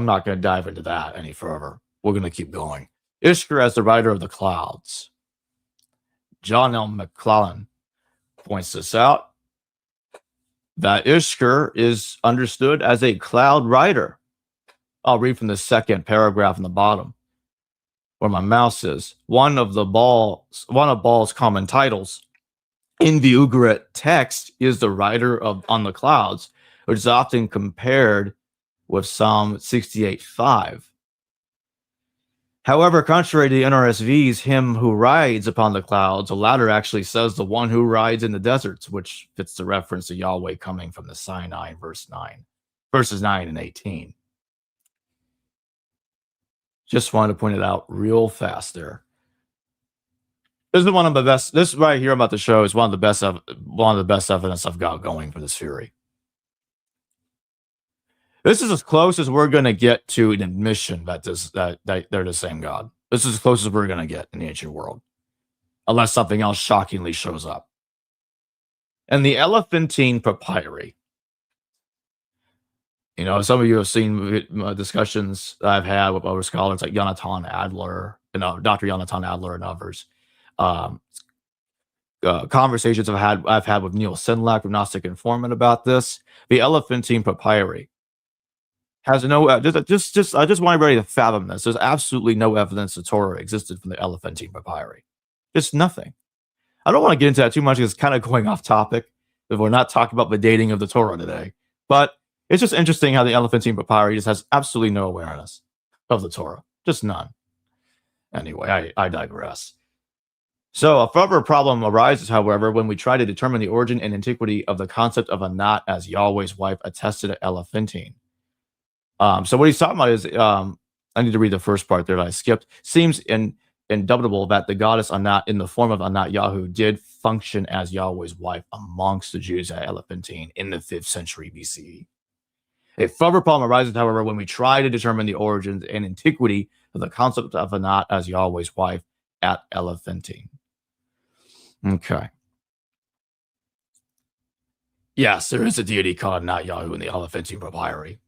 not gonna dive into that any further. We're gonna keep going. Ishkur as the rider of the clouds. John L. McClellan points this out, that Ishkur is understood as a cloud rider. I'll read from the second paragraph in the bottom, where my mouse is. One of Baal's common titles in the Ugarit text is the rider on the clouds, which is often compared with Psalm 68:5. However, contrary to the NRSV's "him who rides upon the clouds," the latter actually says the one who rides in the deserts, which fits the reference to Yahweh coming from the Sinai in verses 9 and 18. Just wanted to point it out real fast there. This is one of the best. This right here about the show is one of the best evidence I've got going for this theory. This is as close as we're going to get to an admission that they're the same God. This is as close as we're going to get in the ancient world, unless something else shockingly shows up. And the Elephantine Papyri. Some of you have seen discussions that I've had with other scholars like Dr. Jonathan Adler and others. Conversations I've had with Neil Sinlak, a Gnostic informant, about this. The Elephantine Papyri has no just I just want everybody to fathom this. There's absolutely no evidence the Torah existed from the Elephantine papyri. Just nothing. I don't want to get into that too much because it's kind of going off topic. If we're not talking about the dating of the Torah today, but it's just interesting how the Elephantine papyri just has absolutely no awareness of the Torah, just none. Anyway, I digress. So a further problem arises, however, when we try to determine the origin and antiquity of the concept of Anat as Yahweh's wife attested at Elephantine. So what he's talking about is, I need to read the first part there that I skipped. Seems indubitable that the goddess Anat, in the form of Anat Yahu, did function as Yahweh's wife amongst the Jews at Elephantine in the 5th century BCE. A further problem arises, however, when we try to determine the origins and antiquity of the concept of Anat as Yahweh's wife at Elephantine. Okay. Yes, there is a deity called Anat Yahu in the Elephantine papyri.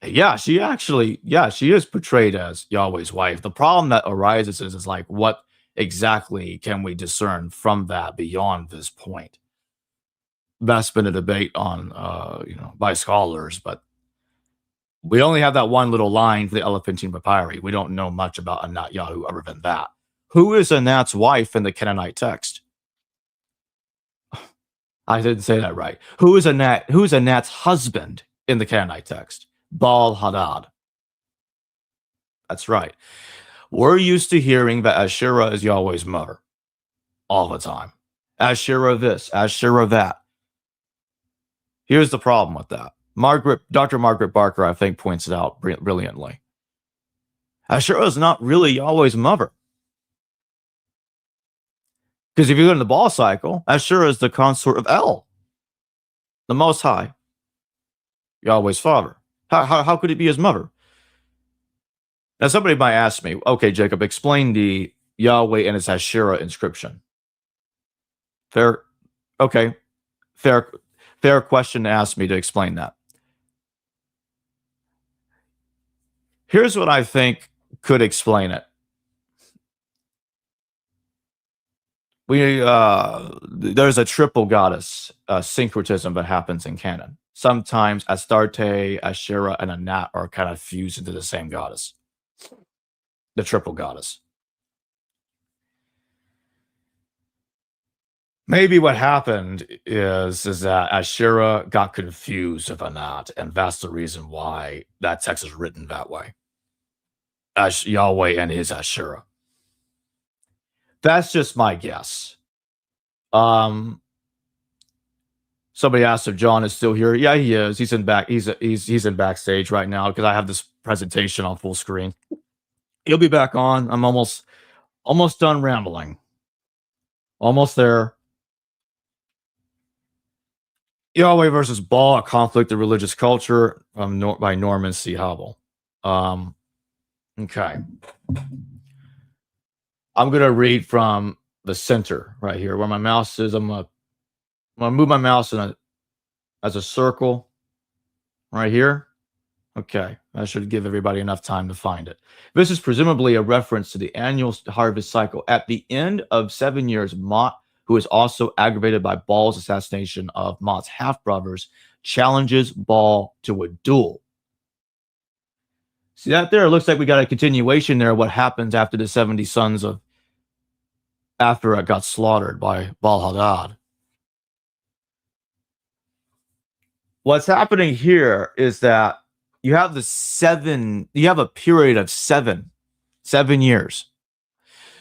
Yeah, she is portrayed as Yahweh's wife. The problem that arises is like, what exactly can we discern from that beyond this point? That's been a debate on, by scholars, but we only have that one little line for the Elephantine papyri. We don't know much about Anat Yahu other than that. Who is Anat's wife in the Canaanite text? I didn't say that right. Who is Anat's husband in the Canaanite text? Baal Hadad. That's right. We're used to hearing that Asherah is Yahweh's mother all the time. Asherah this, Asherah that. Here's the problem with that. Dr. Margaret Barker, I think, points it out brilliantly. Asherah is not really Yahweh's mother. Because if you go in the Baal cycle, Asherah is the consort of El, the Most High, Yahweh's father. How could it be his mother? Now, somebody might ask me, okay, Jacob, explain the Yahweh and its Asherah inscription. Fair question to ask me to explain that. Here's what I think could explain it. There's a triple goddess syncretism that happens in canon. Sometimes Astarte, Asherah, and Anat are kind of fused into the same goddess. The triple goddess. Maybe what happened is that Asherah got confused with Anat, and that's the reason why that text is written that way. As Yahweh and his Asherah. That's just my guess. Somebody asked if John is still here. Yeah, he is. He's in backstage right now because I have this presentation on full screen. He'll be back on. I'm almost done rambling. Almost there. Yahweh versus Baal, a conflict of religious culture, by Norman C. Hubble. Okay. I'm going to read from the center right here where my mouse is. I'm going to move my mouse as a circle right here. Okay. That should give everybody enough time to find it. This is presumably a reference to the annual harvest cycle. At the end of 7 years, Mot, who is also aggravated by Baal's assassination of Mot's half-brothers, challenges Baal to a duel. See that there? It looks like we got a continuation there of what happens after the 70 sons of after it got slaughtered by Baal Hadad. What's happening here is that you have a period of seven years.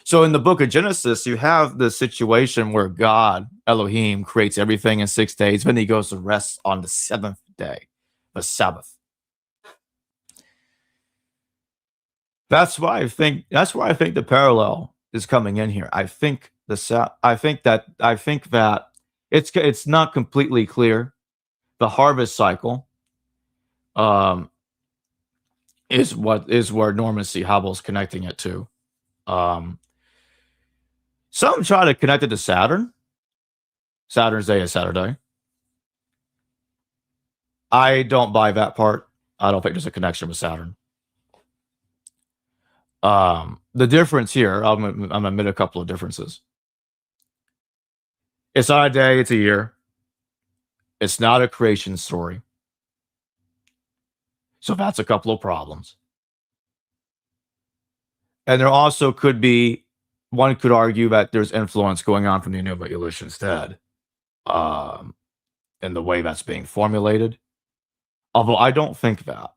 So in the book of Genesis, you have the situation where God, Elohim, creates everything in 6 days, then he goes to rest on the 7th day, the Sabbath. That's why I think the parallel is coming in here. I think that it's not completely clear. The harvest cycle is where Norman C. Hubble's connecting it to. Some try to connect it to Saturn. Saturn's day is Saturday. I don't buy that part. I don't think there's a connection with Saturn. The difference here, I'm going to admit a couple of differences. It's not a day, it's a year. It's not a creation story. So that's a couple of problems. And there also could be, one could argue that there's influence going on from the Enuma Elish instead, in the way that's being formulated. Although I don't think that.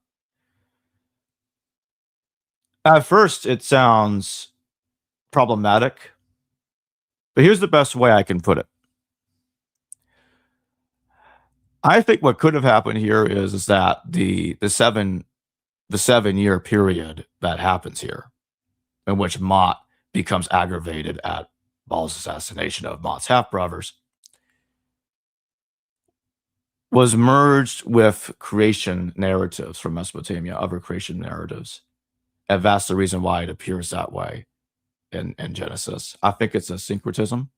At first, it sounds problematic, but here's the best way I can put it. I think what could have happened here is that the 7-year period that happens here, in which Mott becomes aggravated at Baal's assassination of Mott's half-brothers, was merged with creation narratives from Mesopotamia, other creation narratives. And that's the reason why it appears that way in Genesis. I think it's a syncretism.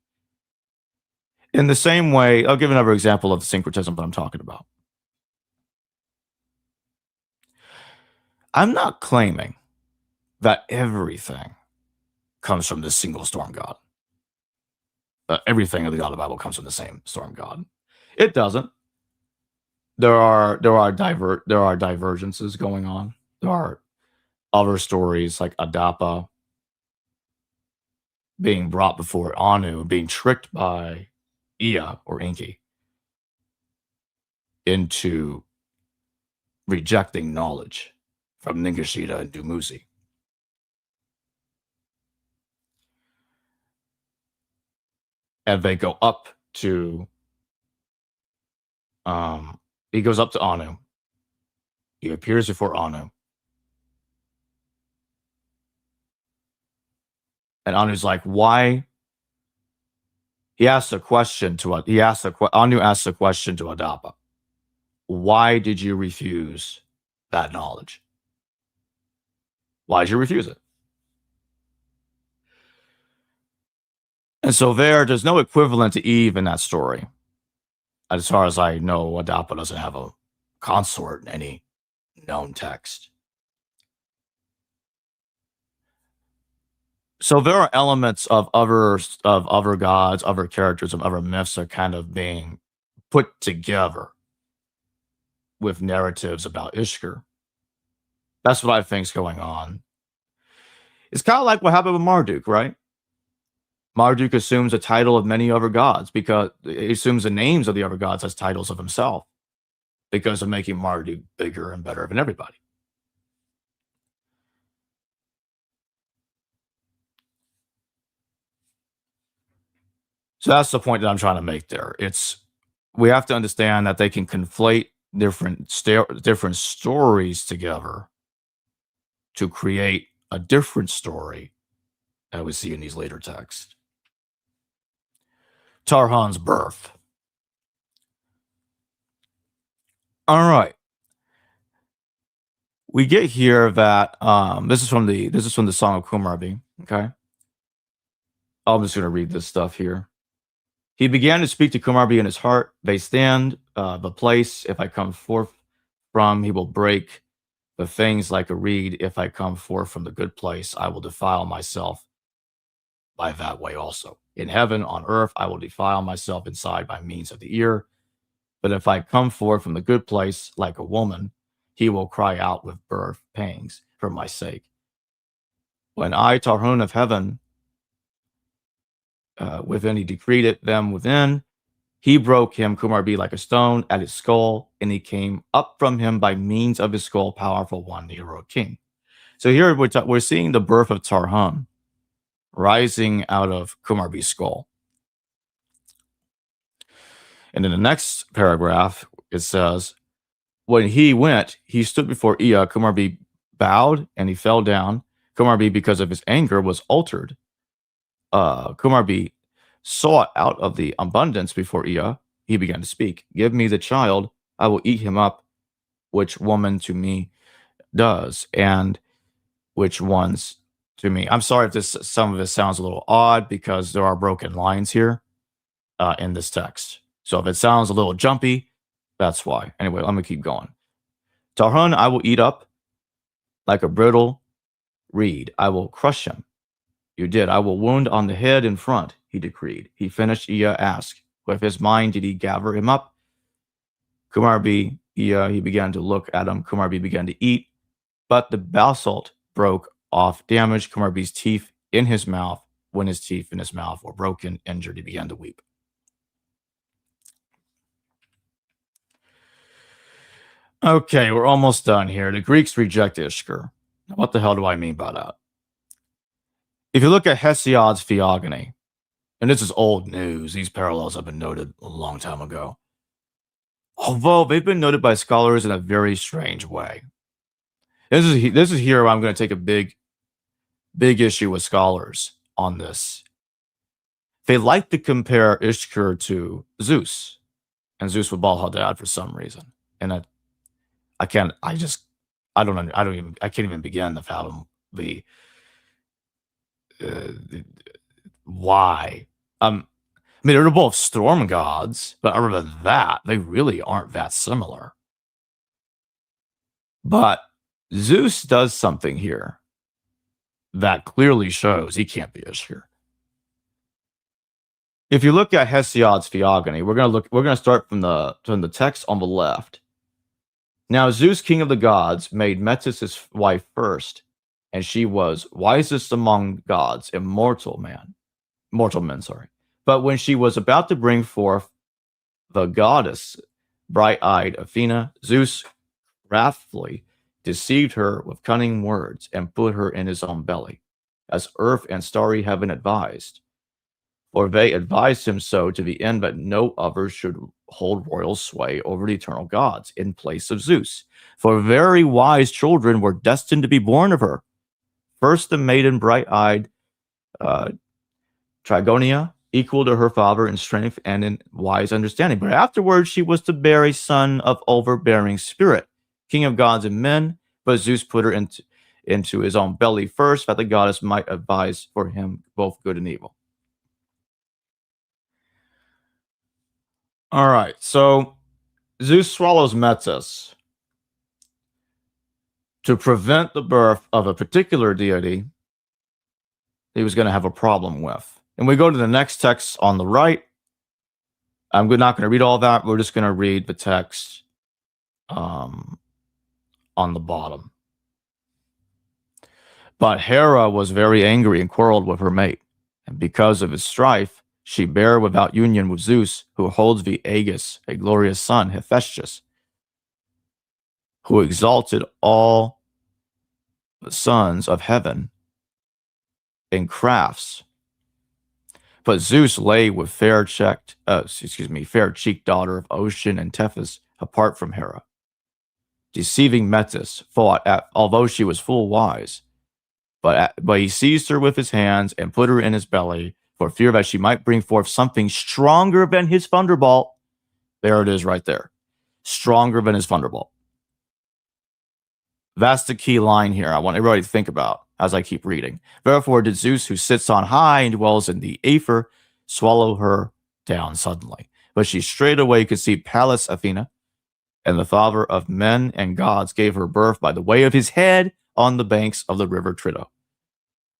In the same way, I'll give another example of the syncretism that I'm talking about. I'm not claiming that everything comes from this single storm god. Everything in the God of the Bible comes from the same storm god. It doesn't. There are divergences going on. There are other stories like Adapa being brought before Anu, being tricked by Ea or Enki into rejecting knowledge from Ningishita and Dumuzi. And they go up to, he goes up to Anu. He appears before Anu. And Anu's like, why? Anu asks a question to Adapa. Why did you refuse that knowledge? Why did you refuse it? And so there's no equivalent to Eve in that story. As far as I know, Adapa doesn't have a consort in any known text. So there are elements of other gods, other characters, of other myths are kind of being put together with narratives about Ishkur. That's what I think is going on. It's kind of like what happened with Marduk, right? Marduk assumes the title of many other gods because he assumes the names of the other gods as titles of himself because of making Marduk bigger and better than everybody. So that's the point that I'm trying to make there. We have to understand that they can conflate different stories together to create a different story that we see in these later texts. Tarhan's birth. All right. We get here that this is from the Song of Kumarbi. Okay. I'm just going to read this stuff here. He began to speak to Kumarbi in his heart. They stand the place. If I come forth from, he will break the things like a reed. If I come forth from the good place, I will defile myself by that way also. In heaven, on earth, I will defile myself inside by means of the ear. But if I come forth from the good place like a woman, he will cry out with birth pangs for my sake. When I, Tarhun of heaven, within, he decreed it, them within, he broke him, Kumarbi, like a stone at his skull, and he came up from him by means of his skull, powerful one, the hero king. So here we're seeing the birth of Tarhun rising out of Kumarbi's skull. And in the next paragraph, it says, when he went, he stood before Ea. Kumarbi bowed and he fell down. Kumarbi, because of his anger, was altered. Kumarbi sought out of the abundance before Ea. He began to speak. Give me the child. I will eat him up, which woman to me does, and which ones to me. I'm sorry if some of this sounds a little odd because there are broken lines here in this text. So if it sounds a little jumpy, that's why. Anyway, let me keep going. Tarhun, I will eat up like a brittle reed. I will crush him. You did. I will wound on the head in front, he decreed. He finished. Ea asked, with his mind did he gather him up? Kumarbi he began to look at him. Kumarbi began to eat, but the basalt broke off, damaged Kumarbi's teeth in his mouth. When his teeth in his mouth were broken, injured, he began to weep. Okay, we're almost done here. The Greeks reject Ishkur. What the hell do I mean by that? If you look at Hesiod's Theogony, and this is old news, these parallels have been noted a long time ago, although they've been noted by scholars in a very strange way. This is here where I'm going to take a big issue with scholars on this. They like to compare Ishkur to Zeus, and Zeus with Baal Hadad for some reason. And I can't even begin to fathom why. I mean, they're both storm gods, but other than that, they really aren't that similar. But Zeus does something here that clearly shows he can't be Ishkur. If you look at Hesiod's Theogony, we're gonna start from the text on the left. Now Zeus, king of the gods, made Metis his wife first, and she was wisest among gods, mortal men. But when she was about to bring forth the goddess, bright-eyed Athena, Zeus wrathfully deceived her with cunning words and put her in his own belly, as earth and starry heaven advised. For they advised him so to the end that no other should hold royal sway over the eternal gods in place of Zeus. For very wise children were destined to be born of her. First, the maiden bright-eyed Trigonia, equal to her father in strength and in wise understanding. But afterwards, she was to bear a son of overbearing spirit, king of gods and men. But Zeus put her into his own belly first, that the goddess might advise for him both good and evil. All right, so Zeus swallows Metis to prevent the birth of a particular deity he was going to have a problem with. And we go to the next text on the right. I'm not going to read all that. We're just going to read the text on the bottom. But Hera was very angry and quarreled with her mate. And because of his strife, she bare without union with Zeus, who holds the Aegis, a glorious son, Hephaestus, who exalted all the sons of heaven in crafts. But Zeus lay with fair-cheeked daughter of Ocean and Tethys, apart from Hera. Deceiving Metis, thought, although she was full wise, but he seized her with his hands and put her in his belly, for fear that she might bring forth something stronger than his thunderbolt. There it is right there. Stronger than his thunderbolt. That's the key line here I want everybody to think about as I keep reading. Therefore did Zeus, who sits on high and dwells in the aether, swallow her down suddenly. But she straightway conceived Pallas Athena, and the father of men and gods gave her birth by the way of his head on the banks of the river Trito.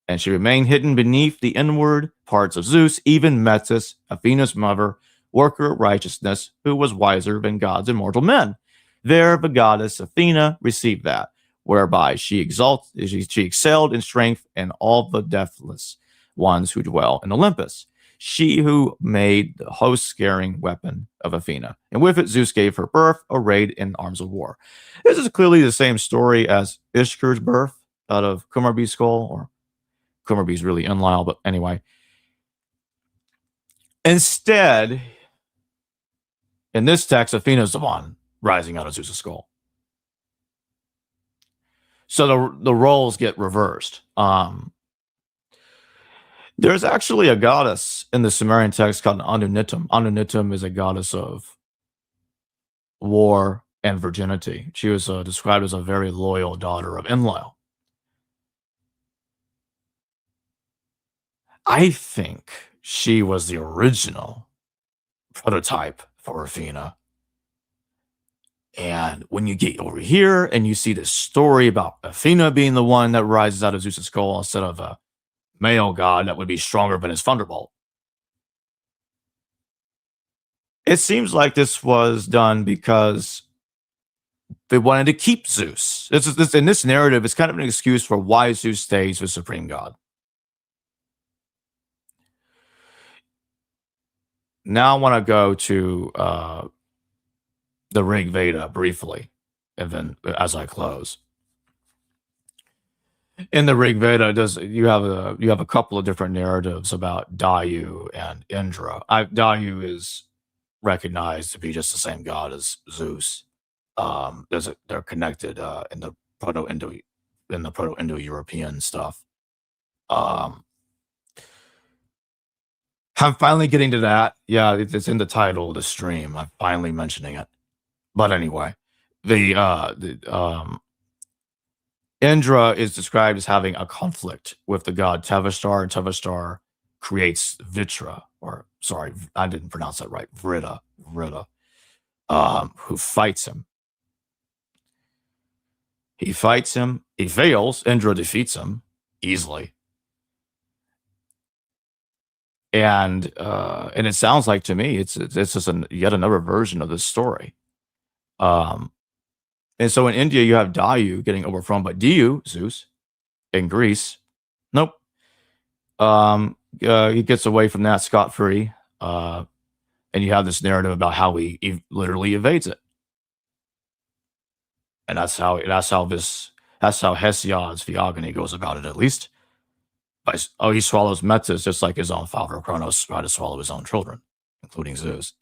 And she remained hidden beneath the inward parts of Zeus, even Metis, Athena's mother, worker of righteousness, who was wiser than gods and mortal men. There the goddess Athena received that, whereby she excelled in strength in all the deathless ones who dwell in Olympus. She who made the host-scaring weapon of Athena. And with it Zeus gave her birth, arrayed in arms of war. This is clearly the same story as Ishkur's birth out of Kumarbi's skull, or Kumarbi's really Enlil, but anyway. Instead, in this text, Athena is the one rising out of Zeus' skull. So the roles get reversed. There's actually a goddess in the Sumerian text called Anunitum. Anunitum is a goddess of war and virginity. She was described as a very loyal daughter of Enlil. I think she was the original prototype for Athena. And when you get over here and you see this story about Athena being the one that rises out of Zeus' skull instead of a male god that would be stronger than his thunderbolt, it seems like this was done because they wanted to keep Zeus. In this narrative, it's kind of an excuse for why Zeus stays the supreme god. Now I want to go to the Rig Veda briefly, and then as I close. In the Rig Veda, you have a couple of different narratives about Dayu and Indra. Dayu is recognized to be just the same god as Zeus. They're connected in the Proto-Indo-European stuff. I'm finally getting to that. Yeah, it's in the title of the stream. I'm finally mentioning it. But anyway, Indra is described as having a conflict with the god Tevastar, and Tevastar creates Vitra, or sorry, I didn't pronounce that right, Vrita, who fights him. He fights him. He fails. Indra defeats him easily. And it sounds like to me it's just yet another version of this story. And so in India you have Dayu getting overthrown by Diu, Zeus. In Greece, nope. He gets away from that scot-free. And you have this narrative about how he literally evades it. And that's how Hesiod's Theogony goes about it, at least. He swallows Metis just like his own father Kronos tried to swallow his own children, including Zeus.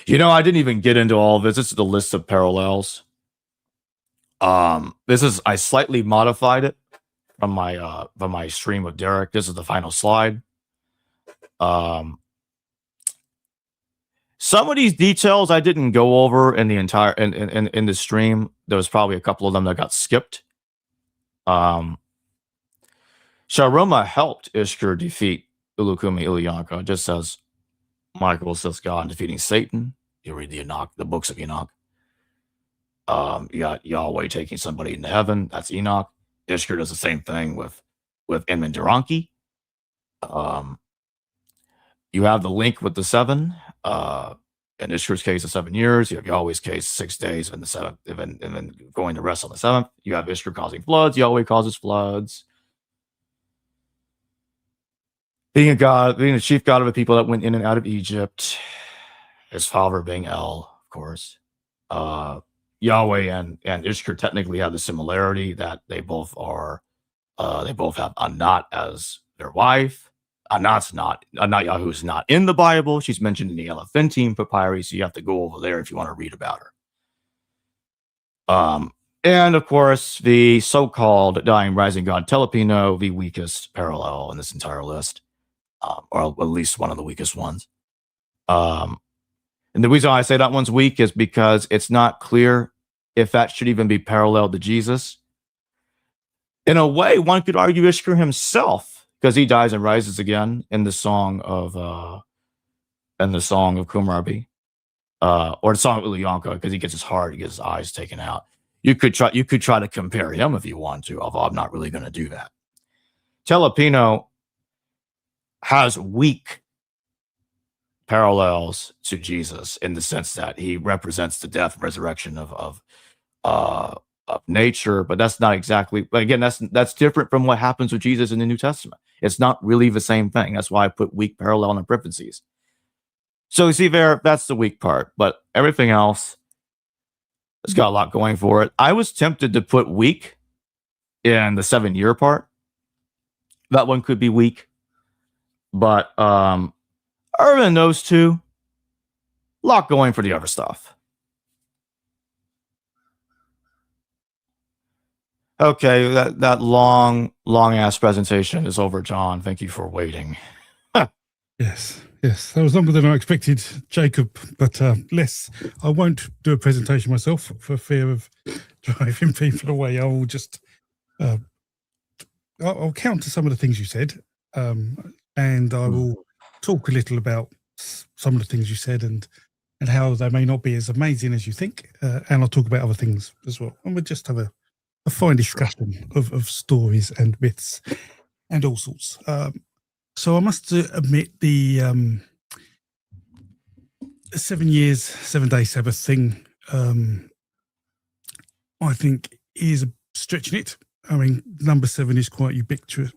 I didn't even get into all of this. This is the list of parallels. I slightly modified it from my stream with Derek. This is the final slide. Some of these details I didn't go over in the entire in the stream. There was probably a couple of them that got skipped. Sharuma helped Ishkur defeat Ulukumi Ilyanka, just as Michael assists God in defeating Satan. You read the books of Enoch. You got Yahweh taking somebody into heaven. That's Enoch. Ishkur does the same thing with Ehrman Duranki. You have the link with the 7. In Ishkur's case, the 7 years. You have Yahweh's case, 6 days, and the 7th, and then going to rest on the 7th. You have Ishkur causing floods. Yahweh causes floods. Being a chief god of the people that went in and out of Egypt. His father being El, of course. Yahweh and Ishkur technically have the similarity that they both have Anat as their wife. Anat Yahu's not in the Bible. She's mentioned in the Elephantine Papyri, so you have to go over there if you want to read about her. And of course, the so-called dying rising god Telepino, the weakest parallel in this entire list, or at least one of the weakest ones. And the reason why I say that one's weak is because it's not clear if that should even be parallel to Jesus. In a way, one could argue Ishkur himself, because he dies and rises again in the song of Kumarbi, or the song of Ulyanka, because he gets his eyes taken out. You could try to compare him if you want to, although I'm not really going to do that. Telepino has weak parallels to Jesus in the sense that he represents the death and resurrection of nature, but that's not exactly. But again, that's different from what happens with Jesus in the New Testament. It's not really the same thing. That's why I put weak parallel in parentheses. So you see there, that's the weak part, but everything else has got a lot going for it. I was tempted to put weak in the 7-year part. That one could be weak, but other than those two, a lot going for the other stuff. Okay, that long ass presentation is over, John. Thank you for waiting. Yes, that was longer than I expected, Jacob. But I won't do a presentation myself for fear of driving people away. I will just I'll counter some of the things you said, and I will talk a little about some of the things you said and how they may not be as amazing as you think, and I'll talk about other things as well. And we'll just have a fine discussion of stories and myths and all sorts. So I must admit the 7 years, 7 day Sabbath thing, I think is stretching it. I mean, number 7 is quite ubiquitous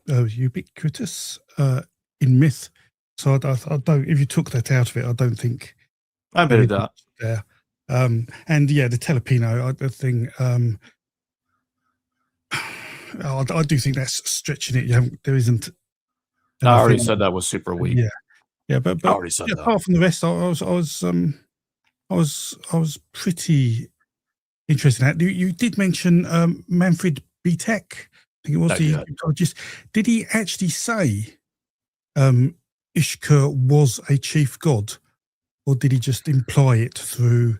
in myth. So I don't. If you took that out of it, I don't think I admitted that. There. And yeah, the Telepino thing. I do think that's stretching it. There isn't. I already said that was super weak. Yeah, but I already said that. Apart from the rest, I was pretty interested in that. You did mention Manfred Bitek. I think it was the Egyptologist. Did he actually say Ishkur was a chief god, or did he just imply it through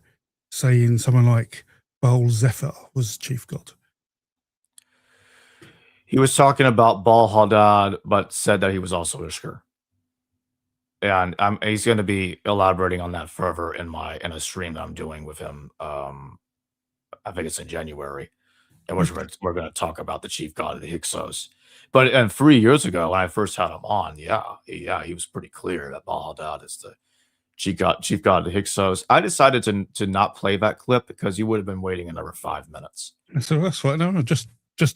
saying someone like Baal Zephyr was chief god? He was talking about Baal Hadad, but said that he was also Ishkur. And he's going to be elaborating on that further in a stream that I'm doing with him. I think it's in January, and we're going to talk about the chief god of the Hyksos. But 3 years ago, when I first had him on, he was pretty clear that Baal Hadad is the chief god of the Hyksos. I decided to not play that clip because you would have been waiting another 5 minutes. So that's right. No, just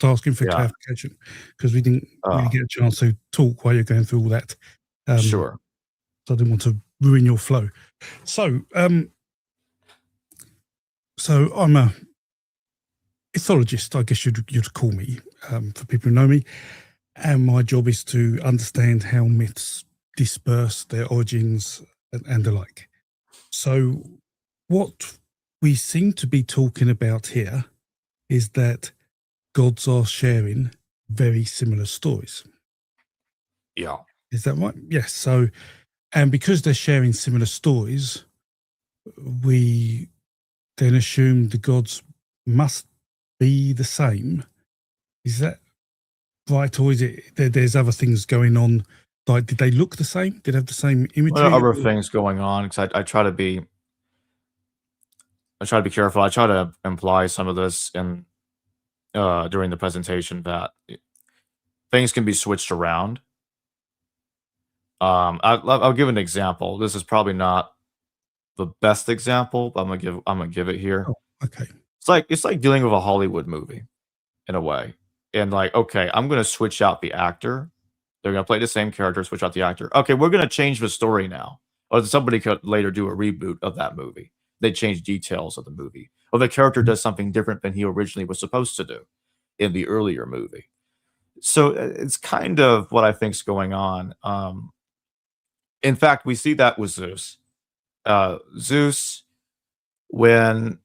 asking for clarification, because we didn't really get a chance to talk while you're going through all that. Sure. So I didn't want to ruin your flow. So, I'm a ethologist, I guess you'd call me, for people who know me. And my job is to understand how myths disperse, their origins, and the like. So what we seem to be talking about here is that gods are sharing very similar stories. Yeah. Is that right? Yes. So, and because they're sharing similar stories, we then assume the gods must be the same. Is that right? Or is it there's other things going on? Like, did they look the same? Did they have the same imagery? There are other things going on, because I try to be careful. I try to imply some of this in during the presentation, that things can be switched around. I'll give an example. This is probably not the best example, but I'm gonna give it here. Oh, okay. It's like dealing with a Hollywood movie in a way. And like, okay, I'm gonna switch out the actor. They're gonna play the same character, switch out the actor. Okay, we're gonna change the story now. Or somebody could later do a reboot of that movie. They change details of the movie. Or the character does something different than he originally was supposed to do in the earlier movie. So it's kind of what I think's going on. In fact, we see that with Zeus. Zeus, when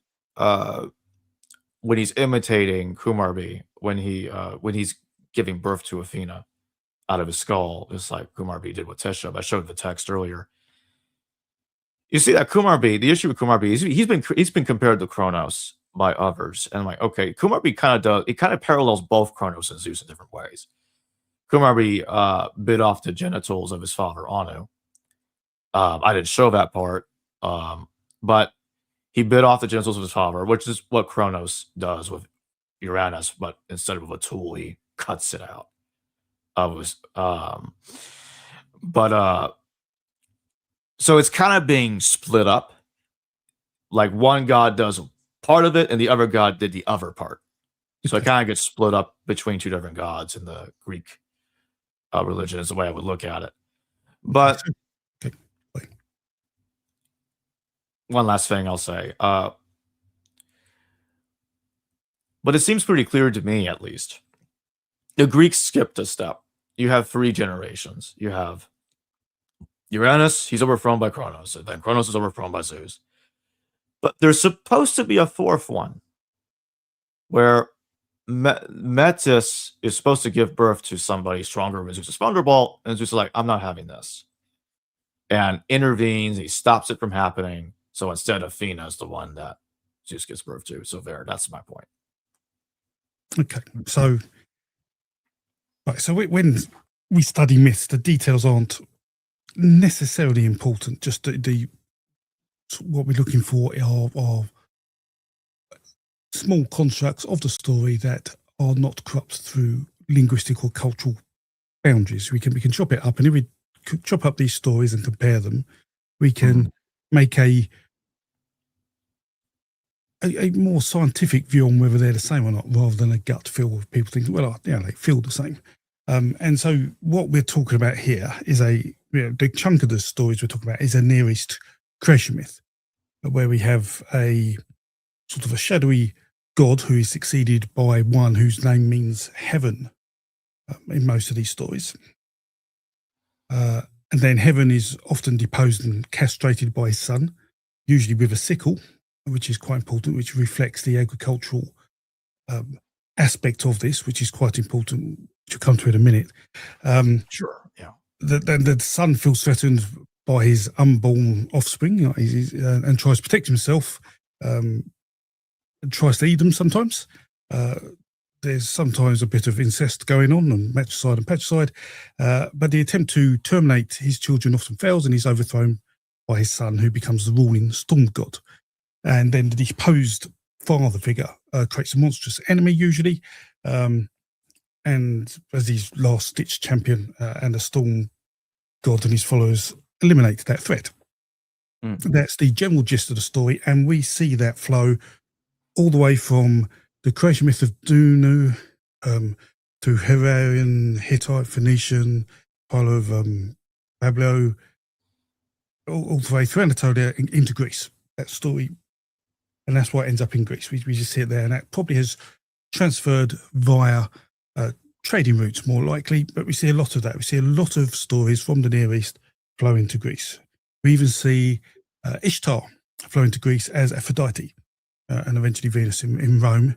he's imitating Kumarbi, when he's giving birth to Athena out of his skull, just like Kumarbi did with Teshub. I showed the text earlier. You see that Kumarbi, the issue with Kumarbi is he's been compared to Kronos by others, and I'm like, okay, Kumarbi kind of parallels both Kronos and Zeus in different ways. Kumarbi bit off the genitals of his father Anu. I didn't show that part, but he bit off the genitals of his father, which is what Kronos does with Uranus, but instead of a tool, he cuts it out. So it's kind of being split up. Like one god does part of it, and the other god did the other part. So it kind of gets split up between two different gods in the Greek religion, is the way I would look at it. But one last thing I'll say. But it seems pretty clear to me, at least. The Greeks skipped a step. You have 3 generations. You have Uranus, he's overthrown by Kronos, and then Kronos is overthrown by Zeus. But there's supposed to be a 4th one, where Metis is supposed to give birth to somebody stronger than Zeus's thunderbolt, and Zeus is like, I'm not having this. And intervenes, he stops it from happening. So instead, Athena is the one that Zeus gives birth to. So that's my point. Okay, so when we study myths, the details aren't necessarily important. Just the what we're looking for are small constructs of the story that are not corrupt through linguistic or cultural boundaries. We can chop it up, and if we chop up these stories and compare them, we can make a more scientific view on whether they're the same or not, rather than a gut feel of people thinking, well, they feel the same. And so what we're talking about here is the chunk of the stories we're talking about is a Near East creation myth, where we have a sort of a shadowy god who is succeeded by one whose name means heaven in most of these stories. And then heaven is often deposed and castrated by his son, usually with a sickle, which is quite important, which reflects the agricultural aspect of this, which is quite important, which we'll come to in a minute. Sure, yeah. The son feels threatened by his unborn offspring, and tries to protect himself, and tries to eat them sometimes. There's sometimes a bit of incest going on, and matricide and patricide, but the attempt to terminate his children often fails, and he's overthrown by his son, who becomes the ruling storm god. And then the deposed father figure creates a monstrous enemy, usually, and as his last-ditch champion, and the storm god and his followers eliminate that threat. That's the general gist of the story, and we see that flow all the way from the creation myth of Dunu to Hurarian, Hittite, Phoenician, part of Babylon, all the way through Anatolia into Greece. That story, and that's why it ends up in Greece. We just see it there, and that probably has transferred via trading routes, more likely, but we see a lot of that. We see a lot of stories from the Near East flow into Greece. We even see Ishtar flow into Greece as Aphrodite, and eventually Venus in Rome.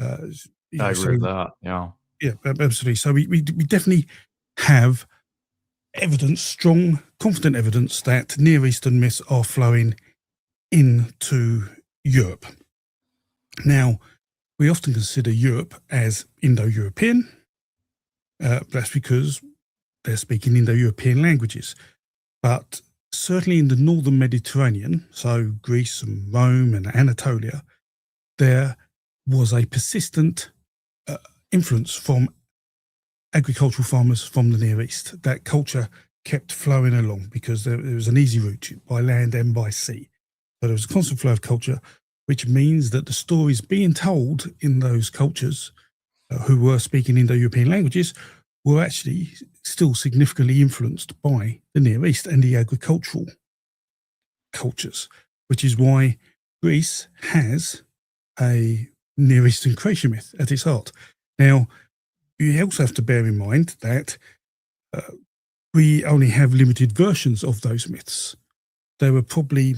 I agree with that, yeah. Yeah, absolutely. So we definitely have evidence, strong, confident evidence that Near Eastern myths are flowing into Europe. Now, we often consider Europe as Indo-European. That's because they're speaking Indo-European languages. But certainly in the northern Mediterranean, so Greece and Rome and Anatolia, there was a persistent influence from agricultural farmers from the Near East. That culture kept flowing along because there was an easy route by land and by sea. So there was a constant flow of culture, which means that the stories being told in those cultures who were speaking Indo-European languages were actually still significantly influenced by the Near East and the agricultural cultures, which is why Greece has a Near Eastern creation myth at its heart. Now, you also have to bear in mind that we only have limited versions of those myths. There were probably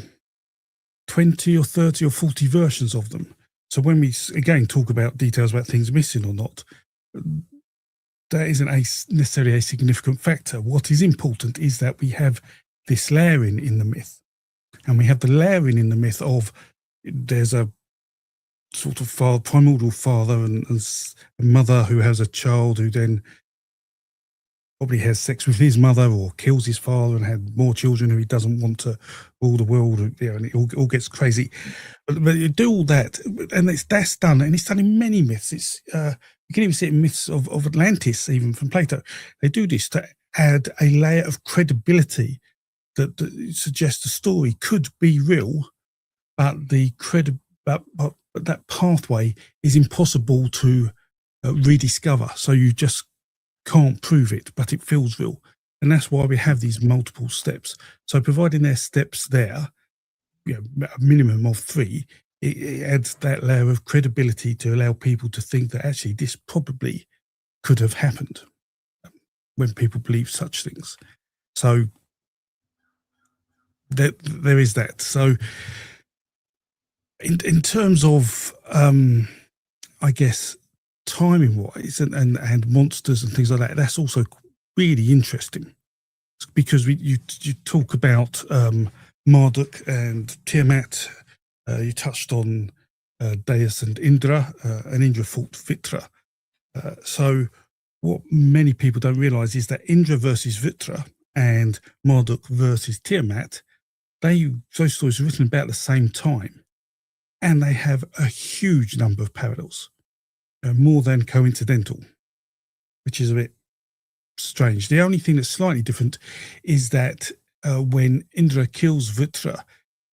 20 or 30 or 40 versions of them. So when we, again, talk about details about things missing or not, that isn't necessarily a significant factor. What is important is that we have this layering in the myth. And we have the layering in the myth of there's a sort of primordial father and mother who has a child who then probably has sex with his mother or kills his father and had more children who he doesn't want to rule the world, and it all gets crazy. But you do all that, and that's done, and it's done in many myths. It's you can even see it in myths of Atlantis, even from Plato. They do this to add a layer of credibility that suggests the story could be real, but but that pathway is impossible to rediscover. So you just can't prove it, but it feels real. And that's why we have these multiple steps. So providing there's steps there, a minimum of 3, it adds that layer of credibility to allow people to think that actually this probably could have happened when people believe such things. So there is that. So in terms of, I guess, timing wise and monsters and things like that, that's also really interesting, because you talk about Marduk and Tiamat. You touched on Deus and Indra fought Vitra. So what many people don't realize is that Indra versus Vitra and Marduk versus Tiamat, those stories are written about the same time, and they have a huge number of parallels, more than coincidental, which is a bit strange. The only thing that's slightly different is that when Indra kills Vitra,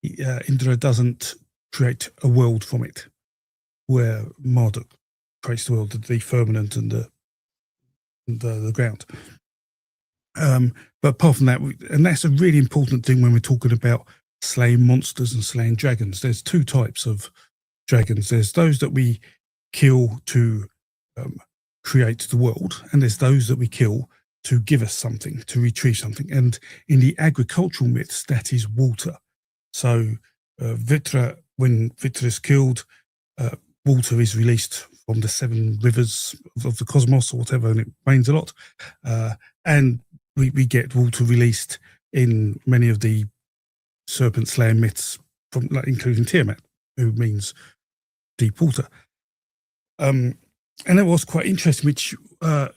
Indra doesn't create a world from it, where Marduk creates the world, the firmament and the ground. But apart from that, and that's a really important thing when we're talking about slaying monsters and slaying dragons. There's two types of dragons. There's those that we kill to create the world, and there's those that we kill to give us something, to retrieve something. And in the agricultural myths, that is water. So Vitra, when Vitra is killed, water is released from the 7 rivers of the cosmos or whatever, and it rains a lot. And we get water released in many of the serpent slayer myths, from including Tiamat, who means deep water. And it was quite interesting, which I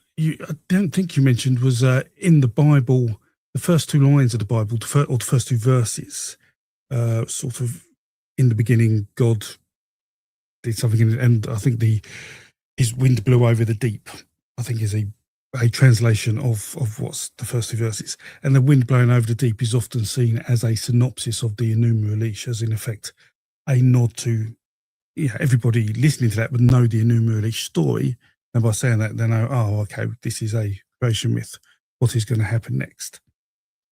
don't think you mentioned, was in the Bible, the first 2 lines of the Bible, or the first 2 verses, sort of in the beginning, God did something, and I think his wind blew over the deep, I think is a translation of what's the first 2 verses. And the wind blowing over the deep is often seen as a synopsis of the Enuma Elish, as in effect a nod to, everybody listening to that would know the Enuma Elish story, and by saying that they know, oh, okay, this is a creation myth, what is going to happen next?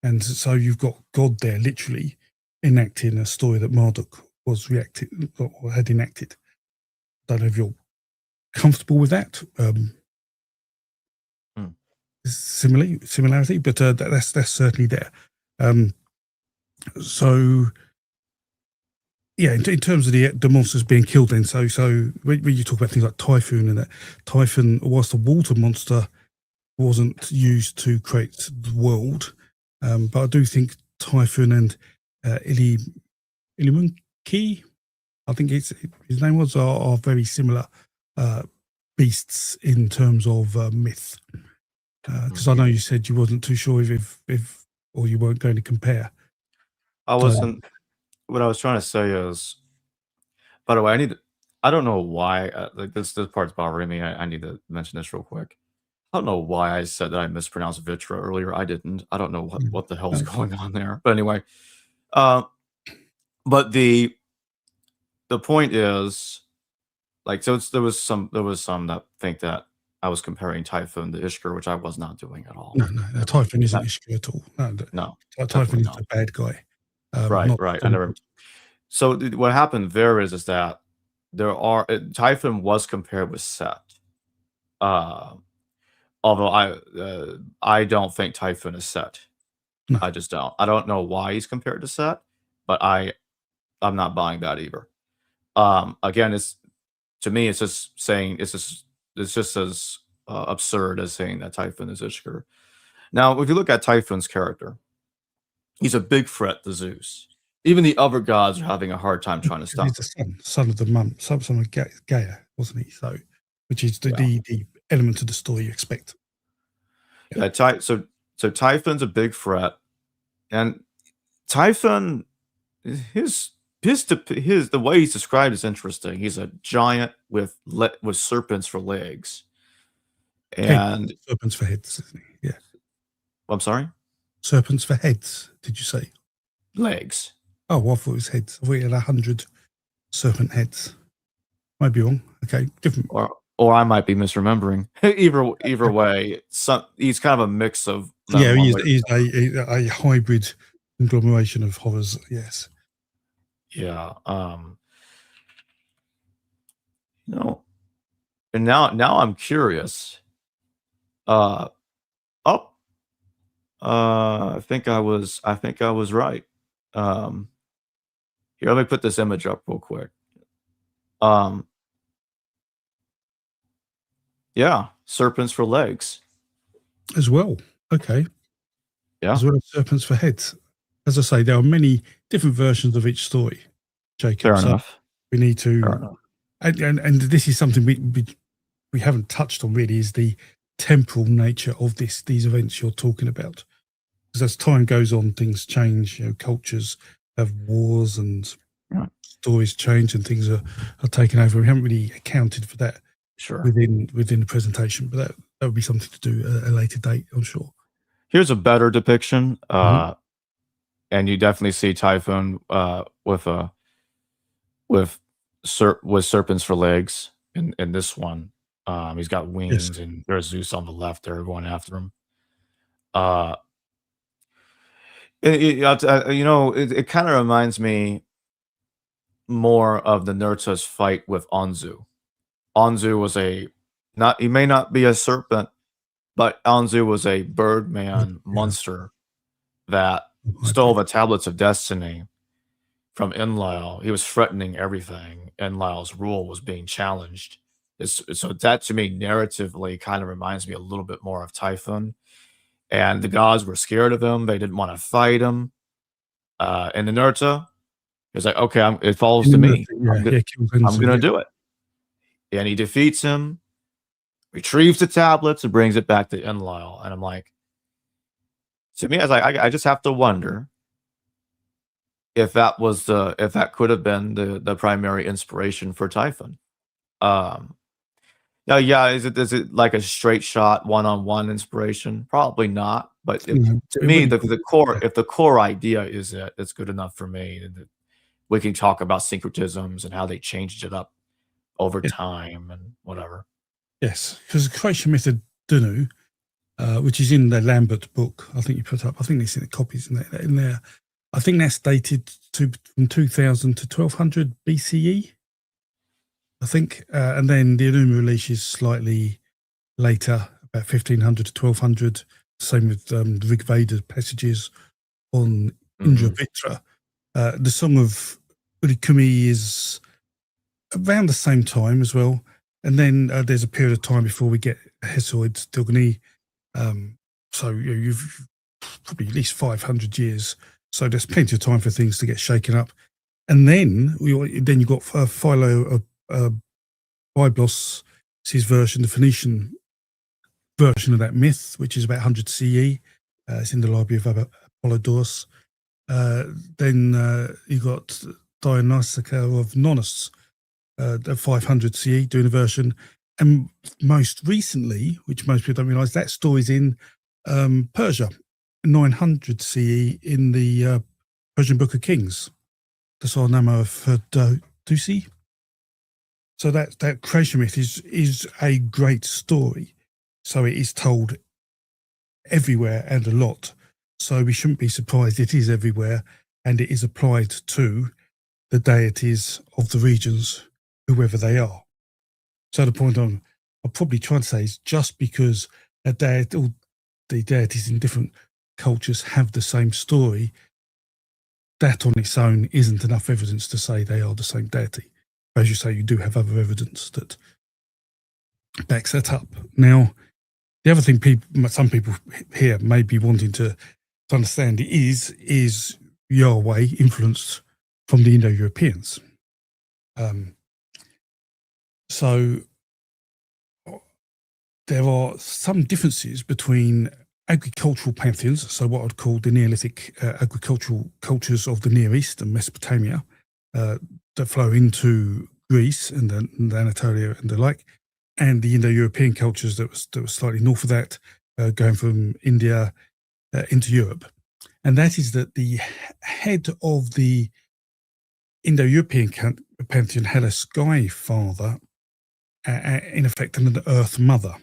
And so you've got God there literally enacting a story that Marduk was or had enacted. Don't know if you're comfortable with that. Similarity, but that's certainly there. So yeah, in terms of the monsters being killed, then so when you talk about things like Typhoon and that, Typhon, whilst the water monster wasn't used to create the world, but I do think Typhoon and Illimunki, I think his name was, are very similar beasts in terms of myth. Because I know you said you wasn't too sure if or you weren't going to compare. I wasn't. What I was trying to say is, by the way, I don't know why. Like this part's bothering me. I need to mention this real quick. I don't know why I said that I mispronounced Vitra earlier. I didn't. I don't know what the hell's going on there. But anyway, but the point is, like, so there was some that think that I was comparing Typhoon to Ishkur, which I was not doing at all. No, Typhoon isn't Ishkur at all. No, Typhoon is the bad guy. Right. I never. So what happened there is that Typhon was compared with Set. Although I don't think Typhon is Set. No. I just don't. I don't know why he's compared to Set, but I'm not buying that either. Again, to me, it's just saying it's just as absurd as saying that Typhon is Ishkur. Now, if you look at Typhon's character, he's a big threat to Zeus. Even the other gods are having a hard time trying to stop him. He's the son of the mum, son of Gaia, wasn't he? So, which is the element of the story you expect. Yeah, so Typhon's a big threat, and Typhon, the way he's described is interesting. He's a giant with serpents for legs, and serpents for heads, isn't he? Yeah. I'm sorry. Serpents for heads, did you say? Legs. Oh, well, I thought it was heads. I thought he had 100 serpent heads. Might be wrong. Okay, different. Or I might be misremembering. Either way, he's kind of a mix of. Yeah, he's a hybrid conglomeration of horrors. Yes. Yeah. And now I'm curious. I think I was right. Here, let me put this image up real quick. Yeah, serpents for legs. As well. Okay. Yeah. As well as serpents for heads. As I say, there are many different versions of each story, Jacob. Fair enough. We need to, and this is something we haven't touched on really, is the temporal nature of these events you're talking about. Because as time goes on, things change. cultures have wars and stories change, and things are taken over. We haven't really accounted for that within the presentation, but that would be something to do at a later date, I'm sure. Here's a better depiction. and you definitely see Typhoon with serpents for legs in this one. He's got Yes. wings, and there's Zeus on the left there going after him. Uh, it kind of reminds me more of the Nurta's fight with Anzu. Anzu was he may not be a serpent, but Anzu was a birdman Yeah. monster that I stole agree. the tablets of destiny from Enlil. He was threatening everything. Enlil's rule was being challenged. So that to me, narratively, kind of reminds me a little bit more of Typhon. And the gods were scared of him. They didn't want to fight him. And the Nurta is like, okay, it falls In to the me. Murphy, yeah, kills I'm Enzo, gonna yeah. do it. And he defeats him, retrieves the tablets, and brings it back to Enlil. And I'm like, to me, I was like, I just have to wonder if that could have been the primary inspiration for Typhon. Um, yeah, is it like a straight shot one-on-one inspiration? Probably not, but No, to it me, wouldn't the be, core yeah. if the core idea is it's good enough for me, and we can talk about syncretisms and how they changed it up over Yeah. time and whatever. Yes, because the creation method Dunu, which is in the Lambert book, I think you put up. I think there's copies in there. I think that's dated from 2000 to 1200 BCE. I think, and then the Enuma release is slightly later, about 1500 to 1200. Same with the Rig Veda passages on Indra Mhm. Vitra. The Song of Urikumi is around the same time as well. And then there's a period of time before we get Hesiod Stilgani. So you've probably at least 500 years. So there's plenty of time for things to get shaken up. And then you've got Philo Byblos, his version, the Phoenician version of that myth, which is about 100 CE. It's in the library of Apollodorus. Then you got Dionysica of Nonus, 500 CE, doing a version. And most recently, which most people don't realize, that story's in Persia, 900 CE, in the Persian Book of Kings, the Sarnama of Dusi. So that creation myth is a great story. So it is told everywhere and a lot. So we shouldn't be surprised it is everywhere, and it is applied to the deities of the regions, whoever they are. So the point I'll probably try to say is, just because all the deities in different cultures have the same story, that on its own isn't enough evidence to say they are the same deity. As you say, you do have other evidence that backs that up. Now, the other thing some people here may be wanting to understand is Yahweh influenced from the Indo-Europeans. So there are some differences between agricultural pantheons, so what I'd call the Neolithic agricultural cultures of the Near East and Mesopotamia, that flow into Greece and then Anatolia and the like, and the Indo-European cultures that was slightly north of that, going from India into Europe. And that is that the head of the Indo-European pantheon had a sky father, in effect an earth mother,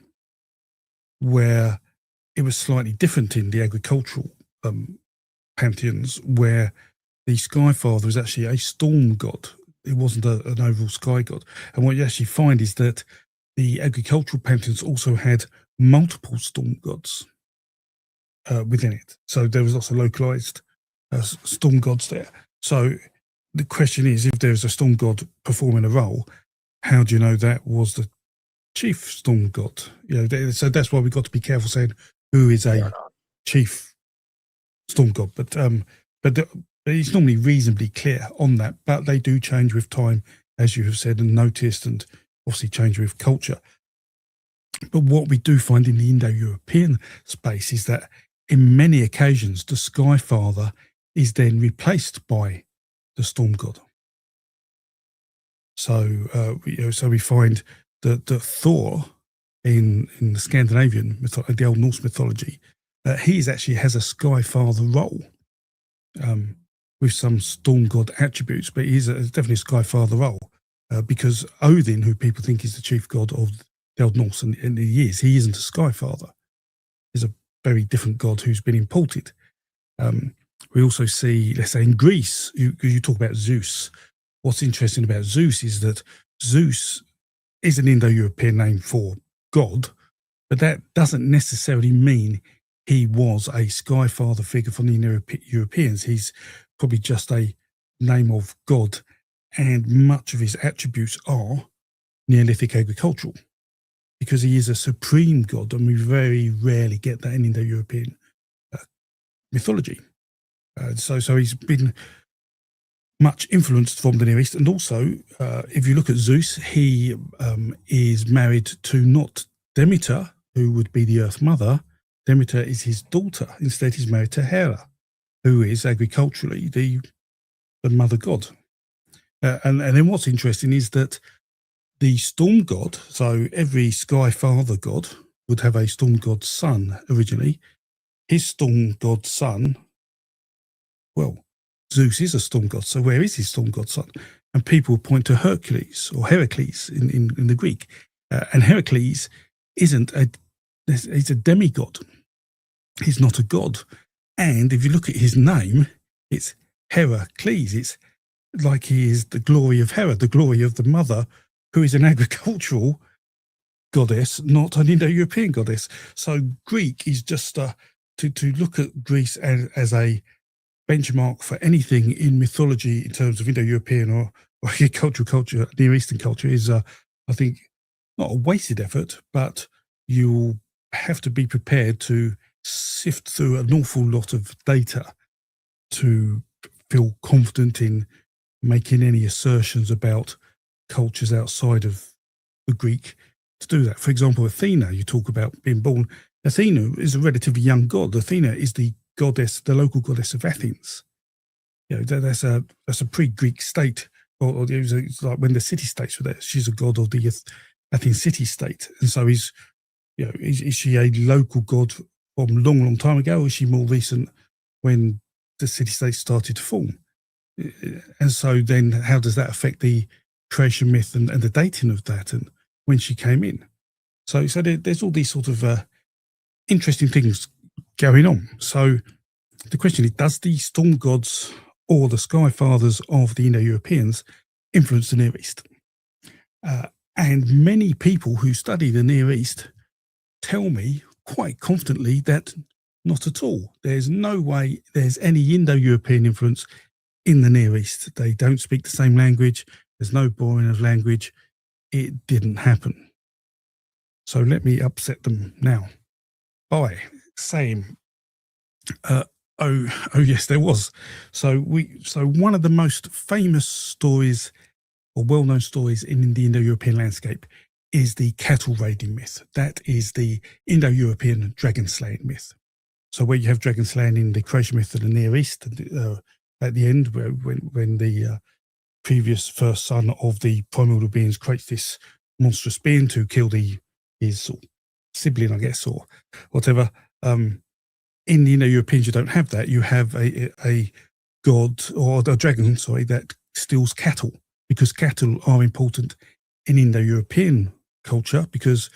where it was slightly different in the agricultural pantheons, where the sky father was actually a storm god. It wasn't an overall sky god. And what you actually find is that the agricultural pantheons also had multiple storm gods within it. So there was also localized storm gods there. So the question is, if there's a storm god performing a role, how do you know that was the chief storm god? So that's why we've got to be careful saying who is a chief storm god. But it's normally reasonably clear on that. But they do change with time, as you have said and noticed, and obviously change with culture. But what we do find in the Indo-European space is that in many occasions, the Sky Father is then replaced by the Storm God. So, we find that Thor in the Scandinavian the Old Norse mythology, he actually has a Sky Father role, with some storm god attributes, but he's definitely a sky father role because Odin, who people think is the chief god of the Old Norse, and he isn't a sky father. He's a very different god who's been imported. We also see, let's say in Greece, you talk about Zeus. What's interesting about Zeus is that Zeus is an Indo-European name for God, but that doesn't necessarily mean he was a sky father figure from the Europeans. He's probably just a name of God, and much of his attributes are Neolithic agricultural, because he is a supreme god, and we very rarely get that in Indo-European mythology. So he's been much influenced from the Near East, and also if you look at Zeus, he is married to not Demeter, who would be the Earth Mother. Demeter is his daughter. Instead, he's married to Hera, who is agriculturally the mother god. And then what's interesting is that the storm god, so every sky father god would have a storm god son originally. His storm god son, well, Zeus is a storm god, so where is his storm god son? And people point to Hercules or Heracles in the Greek. And Heracles isn't he's a demigod. He's not a god. And if you look at his name, it's Heracles. It's like he is the glory of Hera, the glory of the mother, who is an agricultural goddess, not an Indo-European goddess. So Greek is just to look at Greece as a benchmark for anything in mythology in terms of Indo-European or agricultural culture, Near Eastern culture is, I think, not a wasted effort, but you'll have to be prepared to sift through an awful lot of data to feel confident in making any assertions about cultures outside of the Greek to do that. For example, Athena, you talk about being born. Athena is a relatively young god. Athena is the goddess, the local goddess of Athens. You know, that's a pre-Greek state, or it's like when the city-states were there. She's a god of the Athens city-state, and so is she a local god from a long, long time ago, or is she more recent when the city-states started to form? And so then how does that affect the creation myth and the dating of that and when she came in? So there's all these sort of interesting things going on. So the question is, does the storm gods or the sky fathers of the Indo-Europeans influence the Near East? And many people who study the Near East tell me quite confidently that not at all. There's no way there's any Indo-European influence in the Near East. They don't speak the same language. There's no borrowing of language. It didn't happen. So let me upset them now by saying, oh yes, there was. So one of the most famous stories or well-known stories in the Indo-European landscape is the cattle raiding myth. That is the Indo-European dragon slaying myth. So where you have dragon slaying in the creation myth of the Near East, at the end, when the previous first son of the primordial beings creates this monstrous being to kill his sibling, I guess, or whatever. In the Indo-Europeans, you don't have that. You have a god or a dragon, that steals cattle, because cattle are important in Indo-European culture because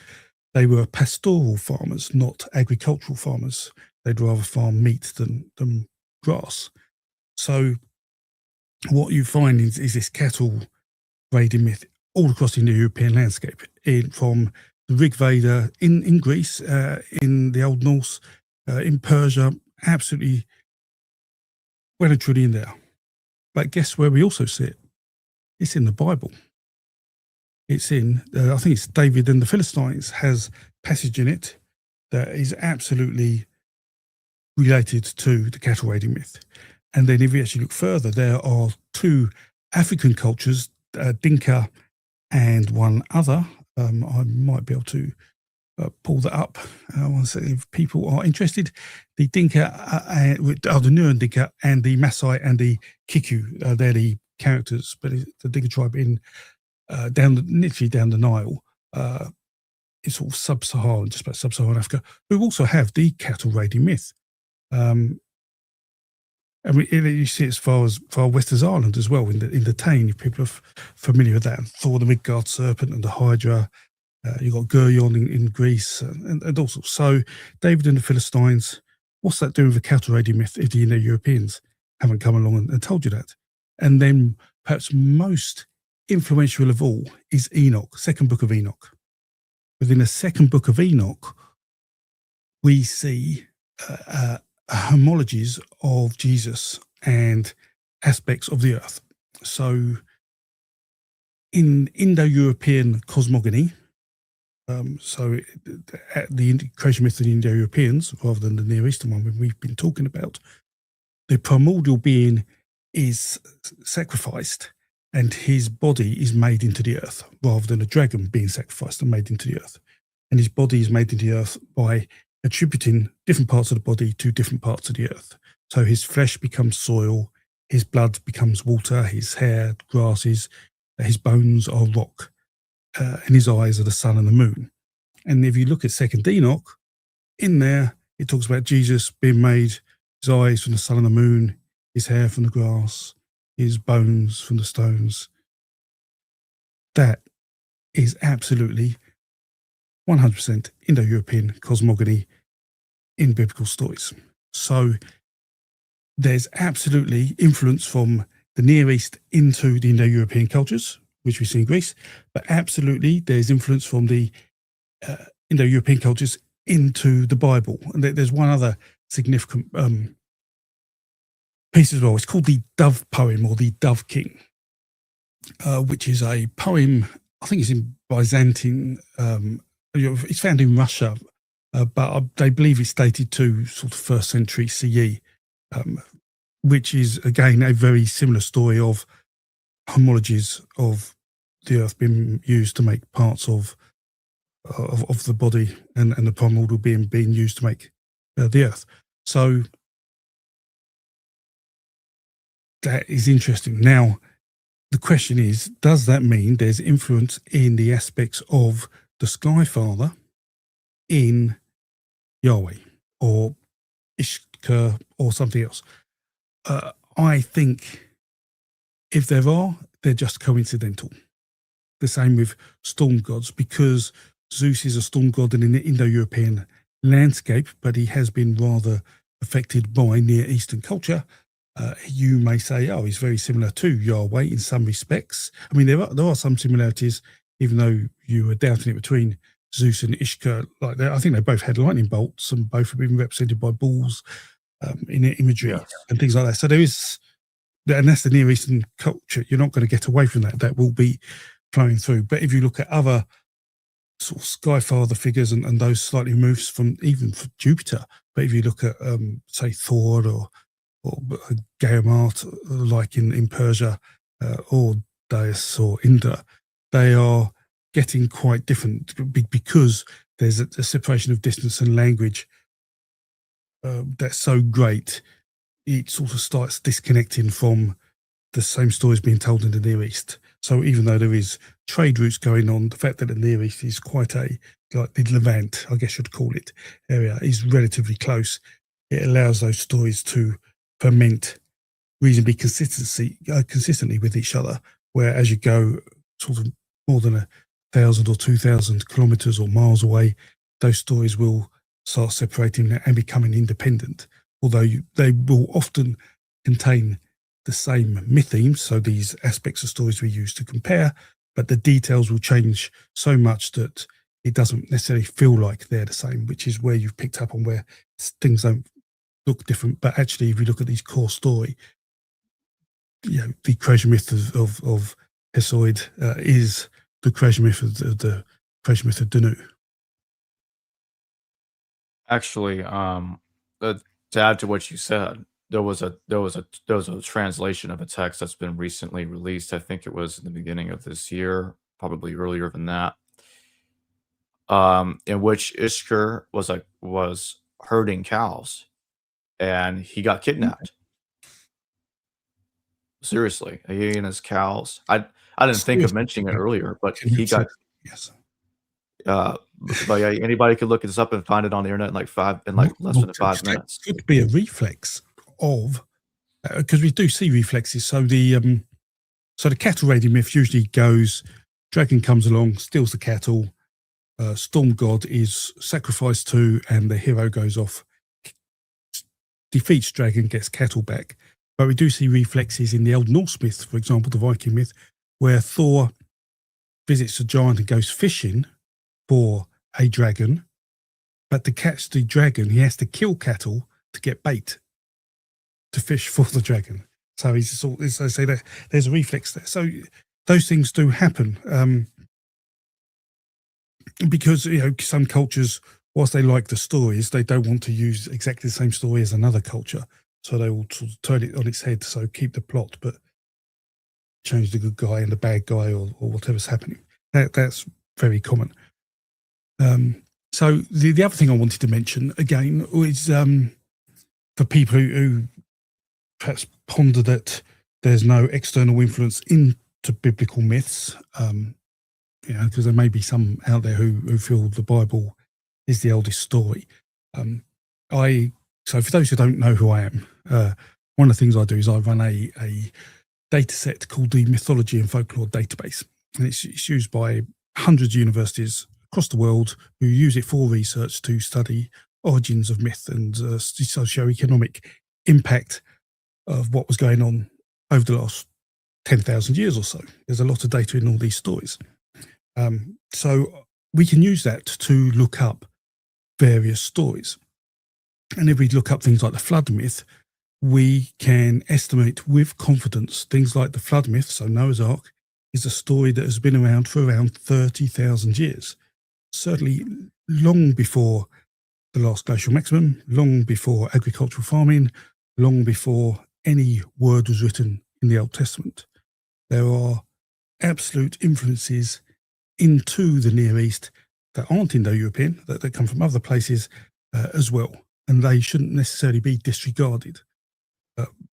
they were pastoral farmers, not agricultural farmers. They'd rather farm meat than grass. So what you find is this cattle raiding myth all across the Indo-European landscape, from the Rig Veda in Greece, in the Old Norse, in Persia, absolutely well and truly in there. But guess where we also see it? It's in the Bible. It's in, I think it's David and the Philistines has passage in it that is absolutely related to the cattle raiding myth. And then if we actually look further, there are two African cultures, Dinka and one other. I might be able to pull that up. I want to say if people are interested, the Dinka, the Nuer Dinka and the Maasai and the Kiku, they're the characters, but the Dinka tribe in literally down the Nile, it's all sub-Saharan, just about sub-Saharan Africa, who also have the cattle raiding myth. I mean, you see it as far west as Ireland as well, in the Táin. If people are familiar with that, and Thor the Midgard serpent and the Hydra. You've got Geryon in Greece and all sorts. So David and the Philistines, what's that doing with the cattle raiding myth if the Indo-Europeans haven't come along and told you that? And then perhaps most influential of all is Enoch, second book of Enoch. Within the second book of Enoch, we see homologies of Jesus and aspects of the earth. So in Indo-European cosmogony, so the creation myth of the Indo-Europeans, rather than the Near Eastern one we've been talking about, the primordial being is sacrificed and his body is made into the earth, rather than a dragon being sacrificed and made into the earth. And his body is made into the earth by attributing different parts of the body to different parts of the earth. So his flesh becomes soil, his blood becomes water, his hair, grasses, his bones are rock. And his eyes are the sun and the moon. And if you look at second Enoch, in there, it talks about Jesus being made, his eyes from the sun and the moon, his hair from the grass, his bones from the stones. That is absolutely 100% Indo-European cosmogony in biblical stories. So there's absolutely influence from the Near East into the Indo-European cultures, which we see in Greece, but absolutely there's influence from the Indo-European cultures into the Bible. And there's one other significant piece as well. It's called the Dove Poem, or the Dove King, which is a poem, I think it's in Byzantine, it's found in Russia, but they believe it's dated to sort of 1st century CE, which is, again, a very similar story of homologies of the earth being used to make parts of the body, and the primordial being used to make the earth. So that is interesting. Now, the question is, does that mean there's influence in the aspects of the Sky Father in Yahweh or Ishkur or something else? I think if there are, they're just coincidental. The same with storm gods, because Zeus is a storm god in the Indo-European landscape, but he has been rather affected by Near Eastern culture. You may say, oh, he's very similar to Yahweh in some respects. I mean, there are some similarities, even though you were doubting it between Zeus and Ishkur. Like that, I think they both had lightning bolts, and both have been represented by bulls in imagery and things like that. So there is, and that's the Near Eastern culture. You're not going to get away from that. That will be flowing through. But if you look at other sort of Sky Father figures and those slightly moves from even from Jupiter, but if you look at say Thor or Gaimart, like in Persia, or Dais or Indra, they are getting quite different because there's a separation of distance and language that's so great, it sort of starts disconnecting from the same stories being told in the Near East. So even though there is trade routes going on, the fact that the Near East is quite like the Levant, I guess you'd call it, area, is relatively close. It allows those stories to ferment reasonably consistently with each other, where as you go sort of more than 1,000 or 2,000 kilometers or miles away, those stories will start separating and becoming independent, although they will often contain the same myth themes, so these aspects of stories we use to compare, but the details will change so much that it doesn't necessarily feel like they're the same, which is where you've picked up on where things don't look different. But actually, if you look at these core story, the creation myth of Hesiod is the creation myth of the creation myth of Danu. Actually, to add to what you said, there was a translation of a text that's been recently released. I think it was in the beginning of this year, probably earlier than that, in which Ishkur was herding cows, and he got kidnapped. Seriously, he and his cows. I didn't think of mentioning it earlier, but he got. Yes. But yeah, anybody could look this up and find it on the internet in less than 5 minutes. Could be a reflex of because we do see reflexes. So the cattle raiding myth usually goes: dragon comes along, steals the cattle, storm god is sacrificed to, and the hero goes off, defeats dragon, gets cattle back. But we do see reflexes in the Old Norse myth, for example, the Viking myth, where Thor visits a giant and goes fishing for a dragon. But to catch the dragon, he has to kill cattle to get bait to fish for the dragon. So he's sort of, as I say, that there's a reflex there. So those things do happen because some cultures, whilst they like the stories, they don't want to use exactly the same story as another culture. So they will sort of turn it on its head. So keep the plot, but change the good guy and the bad guy, or whatever's happening. That's very common. So the other thing I wanted to mention again is for people who perhaps ponder that there's no external influence into biblical myths, because there may be some out there who feel the Bible is the oldest story. So for those who don't know who I am, one of the things I do is I run a data set called the Mythology and Folklore Database. And it's used by hundreds of universities across the world who use it for research to study origins of myth and socio-economic impact of what was going on over the last 10,000 years or so. There's a lot of data in all these stories. So we can use that to look up various stories. And if we look up things like the flood myth, we can estimate with confidence things like the flood myth. So Noah's Ark is a story that has been around for around 30,000 years. Certainly long before the last glacial maximum, long before agricultural farming, long before any word was written in the Old Testament. There are absolute influences into the Near East that aren't Indo-European, that come from other places as well. And they shouldn't necessarily be disregarded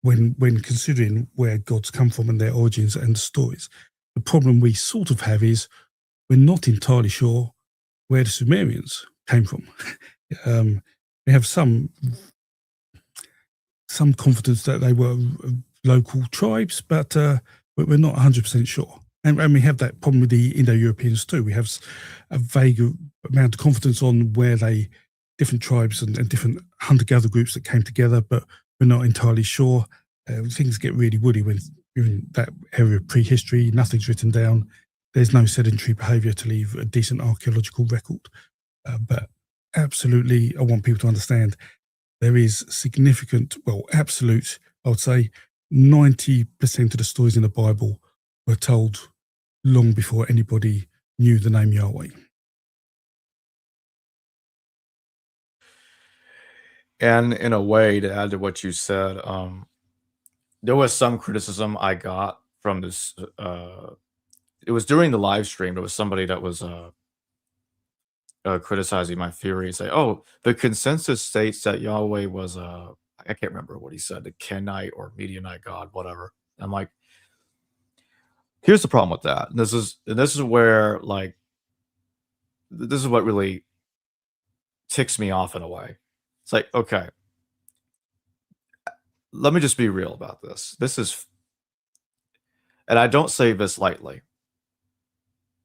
when considering where gods come from and their origins and the stories. The problem we sort of have is we're not entirely sure where the Sumerians came from. We have some confidence that they were local tribes, but we're not 100% sure. And we have that problem with the Indo-Europeans too. We have a vague amount of confidence on where different tribes and different hunter-gatherer groups that came together, but we're not entirely sure. Things get really woody when you're in that area of prehistory. Nothing's written down. There's no sedentary behaviour to leave a decent archaeological record. But absolutely, I want people to understand there is significant, absolute, I would say 90% of the stories in the Bible were told long before anybody knew the name Yahweh. And in a way, to add to what you said, there was some criticism I got from this. It was during the live stream. There was somebody that was criticizing my theory, say, "Oh, the consensus states that Yahweh was I can't remember what he said, the Kenite or Midianite god, whatever." I'm like, here's the problem with that. This is where this is what really ticks me off in a way. It's like, okay, let me just be real about this. This is, and I don't say this lightly.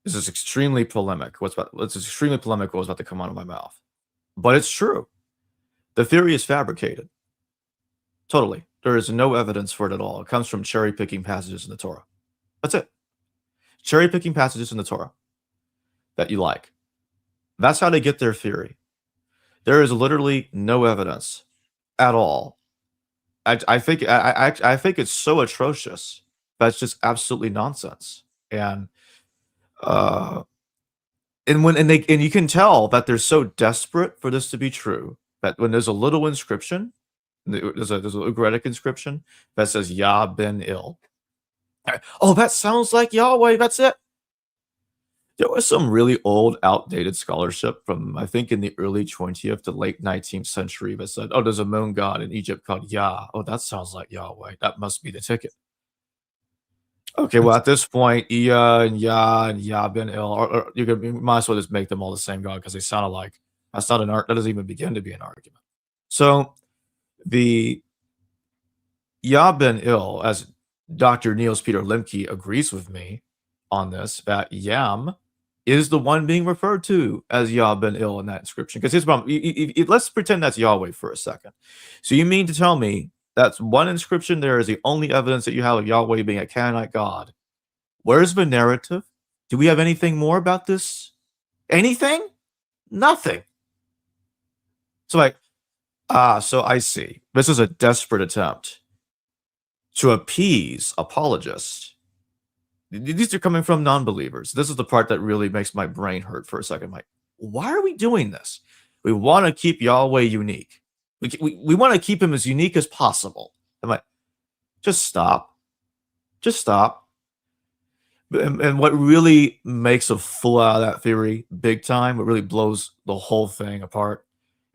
This is extremely polemic. It's extremely polemic what was about to come out of my mouth. But it's true. The theory is fabricated. Totally. There is no evidence for it at all. It comes from cherry-picking passages in the Torah. That's it. Cherry-picking passages in the Torah that you like. That's how they get their theory. There is literally no evidence at all. I think it's so atrocious that's just absolutely nonsense. And you can tell that they're so desperate for this to be true that when there's a little inscription, there's a Goodacre inscription that says Yah ben Il. Oh, that sounds like Yahweh. That's it. There was some really old, outdated scholarship from, I think, in the early 20th to late 19th century that said, oh, there's a moon god in Egypt called Yah. Oh, that sounds like Yahweh. That must be the ticket. Okay, well, at this point, Iya and Yah ben Il, or you might as well just make them all the same god because they sound alike. That's not that doesn't even begin to be an argument. So the Yah ben Il, as Dr. Niels Peter Lemke agrees with me on this, that Yam is the one being referred to as Yah ben Il in that inscription. Because his problem, let's pretend that's Yahweh for a second. So you mean to tell me that's one inscription there is the only evidence that you have of Yahweh being a Canaanite god? Where's the narrative? Do we have anything more about this? Anything? Nothing. So like, so I see. This is a desperate attempt to appease apologists. These are coming from non-believers. This is the part that really makes my brain hurt for a second. I'm like, why are we doing this? We want to keep Yahweh unique. We want to keep him as unique as possible. I'm like, just stop. Just stop. And what really makes a fool out of that theory big time, what really blows the whole thing apart,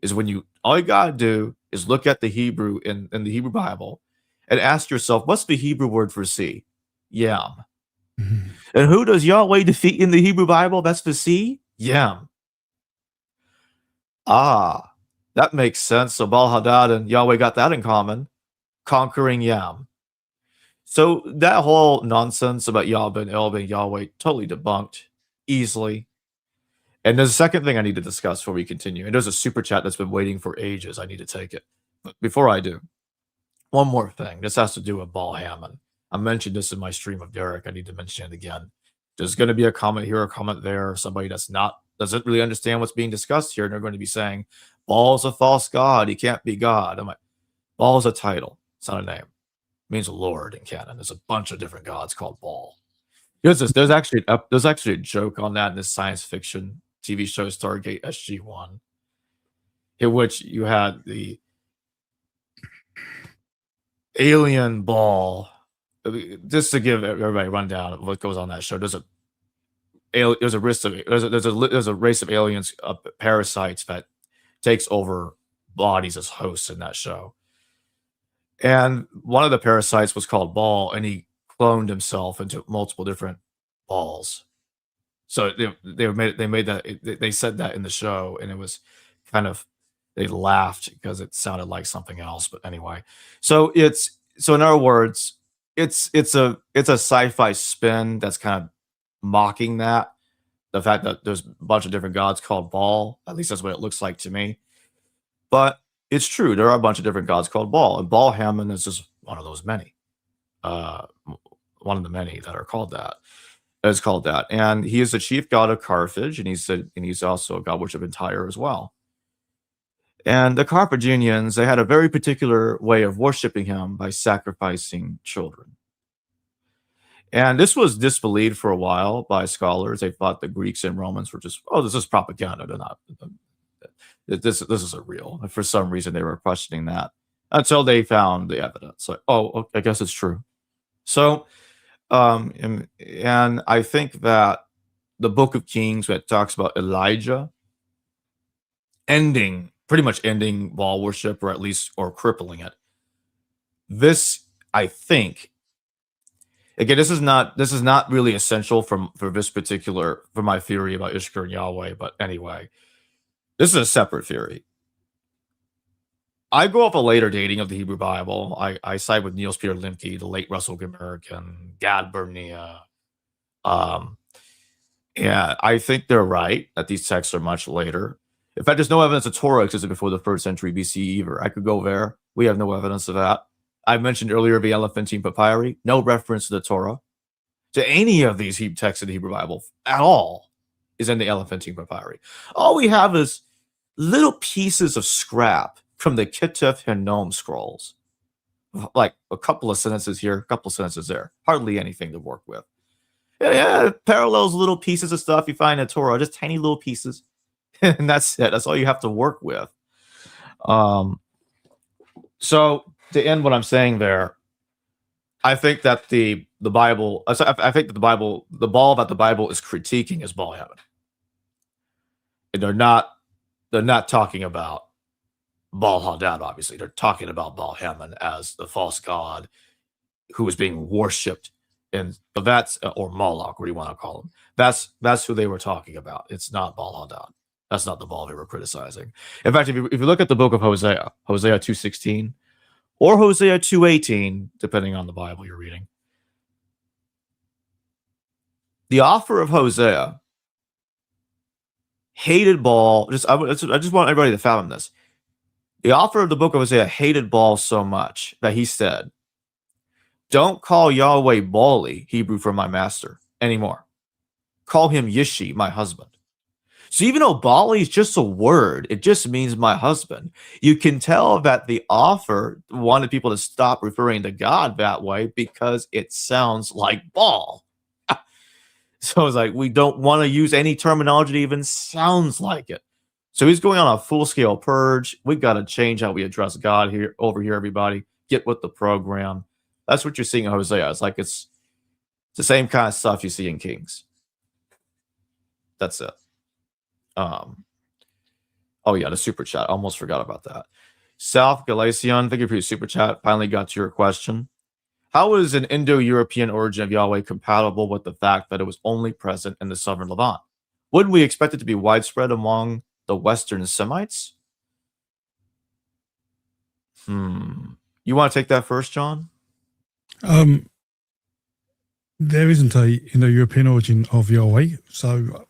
is when all you gotta do is look at the Hebrew in the Hebrew Bible and ask yourself, what's the Hebrew word for sea? Yam. Mhm. And who does Yahweh defeat in the Hebrew Bible? That's the sea? Yam. Ah, that makes sense. So Baal Hadad and Yahweh got that in common, conquering Yam. So that whole nonsense about Yah ben El being Yahweh, totally debunked easily. And there's a second thing I need to discuss before we continue. And there's a super chat that's been waiting for ages. I need to take it. But before I do, one more thing. This has to do with Baal Hammon. I mentioned this in my stream of Derek. I need to mention it again. There's going to be a comment here, a comment there. Somebody doesn't really understand what's being discussed here. And they're going to be saying, Baal's a false god. He can't be God. I'm like, Baal's a title. It's not a name. It means Lord in canon. There's a bunch of different gods called Baal. There's actually a joke on that in this science fiction TV show Stargate SG-1, in which you had the alien Baal. Just to give everybody a rundown of what goes on that show, there's a race of aliens, parasites that takes over bodies as hosts in that show. And one of the parasites was called Baal, and he cloned himself into multiple different balls. So they said that in the show, and it was kind of, they laughed because it sounded like something else. But anyway, so in other words, it's a sci-fi spin that's kind of mocking that, the fact that there's a bunch of different gods called Baal. At least that's what it looks like to me. But it's true. There are a bunch of different gods called Baal, and Baal Hammon is just one of those many. One of the many that are called that. Is called that. And he is the chief god of Carthage, and he's also a god worship in Tyre as well. And the Carthaginians, they had a very particular way of worshiping him by sacrificing children. And this was disbelieved for a while by scholars. They thought the Greeks and Romans were just, this is propaganda. They're not. This isn't real. For some reason, they were questioning that until they found the evidence. Like, okay, I guess it's true. So, and I think that the Book of Kings, that talks about Elijah pretty much ending Baal worship, or crippling it. This, I think, again, this is not really essential for my theory about Ishkur and Yahweh. But anyway, this is a separate theory. I go off a later dating of the Hebrew Bible. I side with Niels Peter Lemke, the late Russell Gmurk, Gad Bernia. Yeah, I think they're right that these texts are much later. In fact, there's no evidence the Torah existed before the 1st century BC either. I could go there. We have no evidence of that. I mentioned earlier the Elephantine Papyri. No reference to the Torah, to any of these texts in the Hebrew Bible at all, is in the Elephantine Papyri. All we have is little pieces of scrap from the Ketef Hinnom scrolls. Like a couple of sentences here, a couple of sentences there. Hardly anything to work with. Yeah, parallels, little pieces of stuff you find in Torah, just tiny little pieces. And that's it. That's all you have to work with. So to end what I'm saying there, I think that the Bible, I think that the Baal that the Bible is critiquing is Baal Hammon. And they're not talking about Baal Hadad, obviously. They're talking about Baal Hammon as the false god who is being worshipped. But that's, or Moloch, what do you want to call him? That's who they were talking about. It's not Baal Hadad. That's not the Baal they were criticizing. In fact, if you look at the book of Hosea 2:16, or Hosea 2:18, depending on the Bible you're reading. The author of Hosea hated Baal. I just want everybody to fathom this. The author of the book of Hosea hated Baal so much that he said, "Don't call Yahweh Baali, Hebrew for my master, anymore. Call him Yishi, my husband." So even though Baali is just a word, it just means my husband. You can tell that the author wanted people to stop referring to God that way because it sounds like Baal. So it's like, we don't want to use any terminology that even sounds like it. So he's going on a full-scale purge. We've got to change how we address God over here, everybody. Get with the program. That's what you're seeing in Hosea. It's like it's the same kind of stuff you see in Kings. That's it. Oh yeah, the super chat. I almost forgot about that. South Galatian, thank you for your super chat. Finally got to your question. How is an Indo-European origin of Yahweh compatible with the fact that it was only present in the southern Levant? Wouldn't we expect it to be widespread among the Western Semites? You want to take that first, John? There isn't a Indo-European origin of Yahweh, so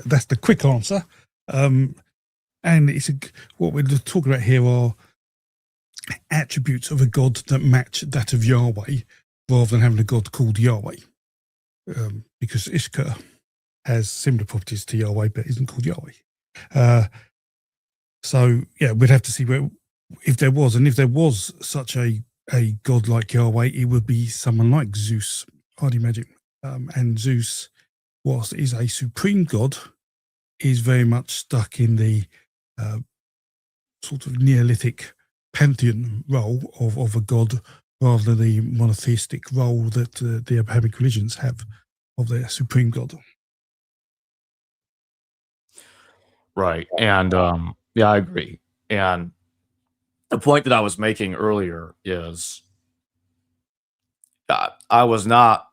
that's the quick answer. And it's what we're talking about here are attributes of a god that match that of Yahweh, rather than having a god called Yahweh, because Ishkur has similar properties to Yahweh but isn't called Yahweh. So yeah, we'd have to see if there was such a god like Yahweh, it would be someone like Zeus, I'd imagine. And Zeus, whilst is a supreme god, is very much stuck in the sort of Neolithic pantheon role of a god, rather than the monotheistic role that the Abrahamic religions have of their supreme god. Right. And yeah, I agree. And the point that I was making earlier is I was not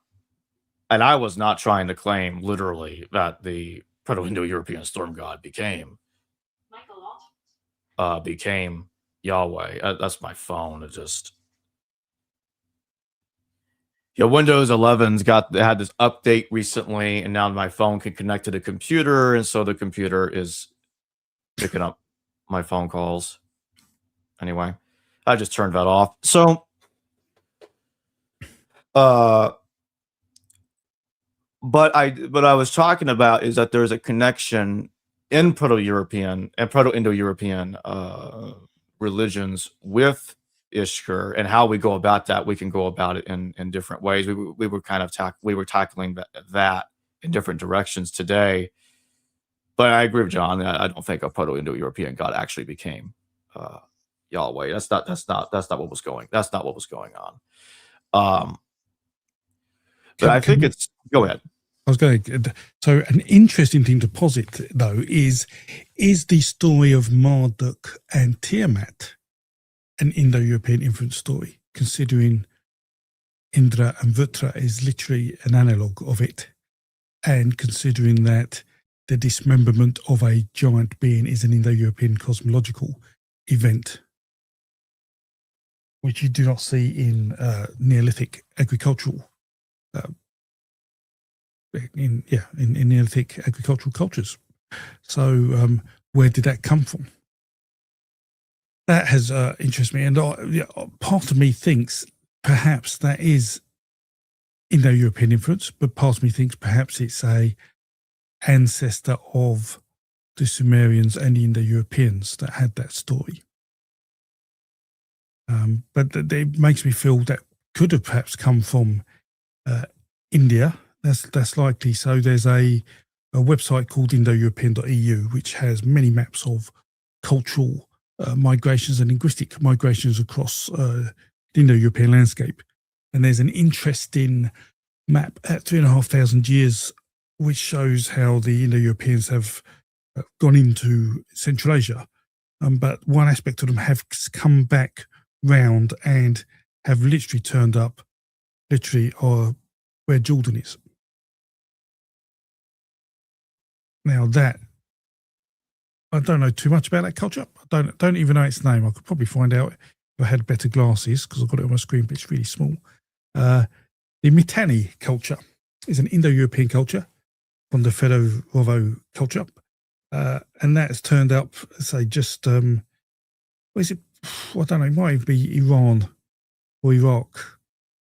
trying to claim literally that the Proto-Indo-European storm god became Yahweh. That's my phone. It just Windows 11's had this update recently, and now my phone can connect to the computer, and so the computer is picking up my phone calls. Anyway, I just turned that off. So, but I was talking about is that there's a connection in Proto-European and Proto-Indo-European religions with Ishkur, and how we go about that. We can go about it in different ways. We were kind of tackling that in different directions today. But I agree with John. I don't think a Proto-Indo-European god actually became Yahweh. That's not what was going. That's not what was going on. But I think it's. Go ahead. I was going. So an interesting thing to posit, though, is the story of Marduk and Tiamat an Indo-European influence story, considering Indra and Vrutra is literally an analogue of it, and considering that the dismemberment of a giant being is an Indo-European cosmological event, which you do not see in Neolithic agricultural in Neolithic agricultural cultures. So where did that come from? That has interested me, and part of me thinks perhaps that is Indo-European influence, but part of me thinks perhaps it's a ancestor of the Sumerians and the Indo-Europeans that had that story. But it makes me feel that could have perhaps come from India. That's likely. So there's a website called Indo-European.eu, which has many maps of cultural migrations and linguistic migrations across the Indo-European landscape. And there's an interesting map at 3,500 years, which shows how the Indo-Europeans have gone into Central Asia. But one aspect of them have come back round and have literally turned up where Jordan is. Now that, I don't know too much about that culture. I don't even know its name. I could probably find out I had better glasses because I've got it on my screen, but it's really small. The Mitanni culture is an Indo-European culture from the Fedorovo culture. And that's turned up, say, just, what is it? I don't know, it might even be Iran or Iraq.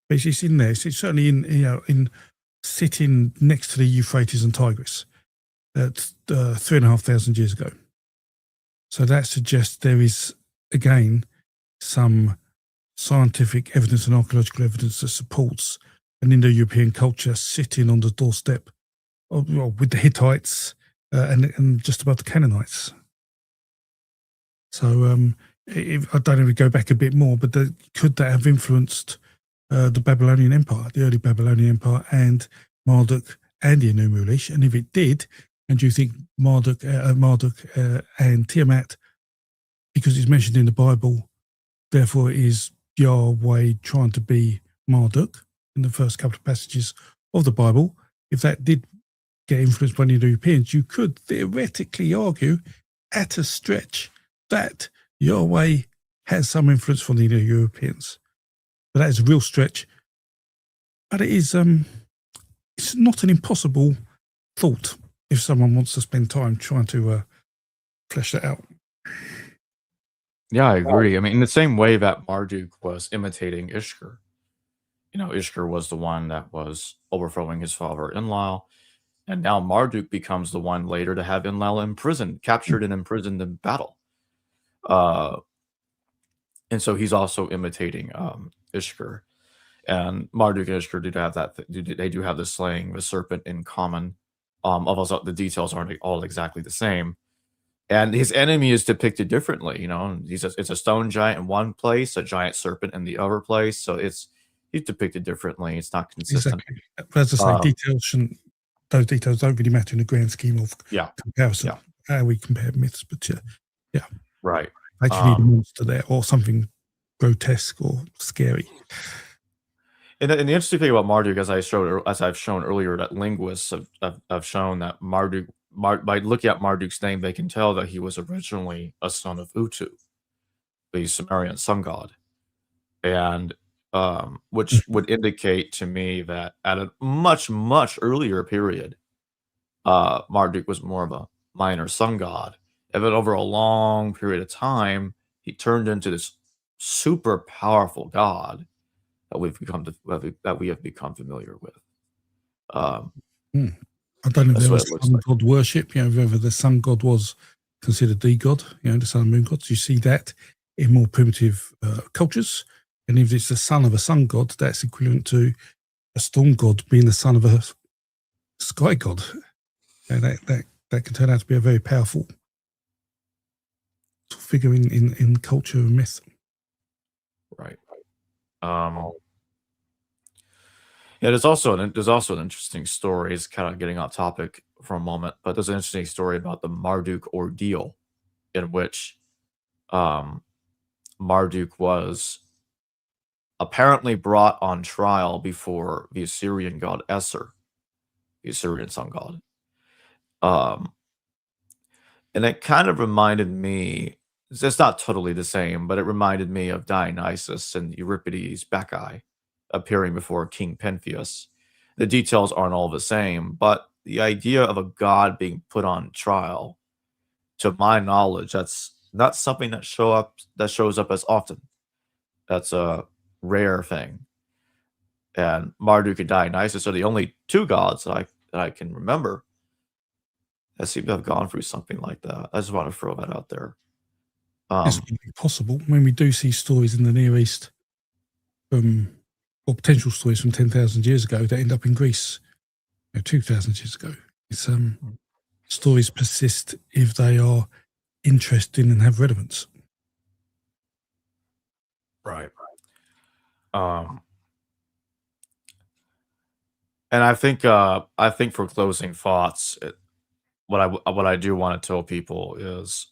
But it's in there. It's certainly in sitting next to the Euphrates and Tigris at 3,500 years ago. So that suggests there is, again, some scientific evidence and archaeological evidence that supports an Indo-European culture sitting on the doorstep with the Hittites and just above the Canaanites. So I don't know if we go back a bit more, but could that have influenced the Babylonian Empire, the early Babylonian Empire, and Marduk and the Enuma Elish? And if it did, and do you think Marduk and Tiamat, because it's mentioned in the Bible, therefore it is Yahweh trying to be Marduk in the first couple of passages of the Bible? If that did get influenced by the Europeans, you could theoretically argue at a stretch that Yahweh has some influence from the Europeans. But that is a real stretch. But it is it's not an impossible thought if someone wants to spend time trying to flesh that out. Yeah, I agree. I mean, in the same way that Marduk was imitating Ishkur, Ishkur was the one that was overthrowing his father Enlil, and now Marduk becomes the one later to have Enlil imprisoned, captured and imprisoned in battle. And so he's also imitating Ishkur. And Marduk and Ishkur do have that. They do have the slaying of a serpent in common. Although the details aren't all exactly the same. And his enemy is depicted differently. It's a stone giant in one place, a giant serpent in the other place. So he's depicted differently. It's not consistent. Exactly. As I say, those details don't really matter in the grand scheme of comparison. How we compare myths, but yeah, right. Actually, need a monster there or something grotesque or scary. And the interesting thing about Marduk, as I've shown earlier, that linguists have shown that Marduk, by looking at Marduk's name, they can tell that he was originally a son of Utu, the Sumerian sun god, and which would indicate to me that at a much, much earlier period, Marduk was more of a minor sun god. And then over a long period of time, he turned into this super powerful god that we have become familiar with. I don't know if there was sun god worship, whether the sun god was considered the god, the sun and moon gods. You see that in more primitive cultures. And if it's the son of a sun god, that's equivalent to a storm god being the son of a sky god. And that can turn out to be a very powerful figure in culture and myth. Right. There's also an interesting story. It's kind of getting off topic for a moment, but there's an interesting story about the Marduk ordeal, in which Marduk was apparently brought on trial before the Assyrian god Esser, the Assyrian sun god. And it kind of reminded me, it's not totally the same, but it reminded me of Dionysus and Euripides' Bacchae appearing before King Pentheus. The details aren't all the same, but the idea of a god being put on trial, to my knowledge, that's not something that shows up as often. That's a rare thing. And Marduk and Dionysus are the only two gods that I can remember that seem to have gone through something like that. I just want to throw that out there. It's possible. When we do see stories in the Near East, or potential stories from 10,000 years ago that end up in Greece, 2,000 years ago. It's stories persist if they are interesting and have relevance. Right. And I think for closing thoughts, what I do want to tell people is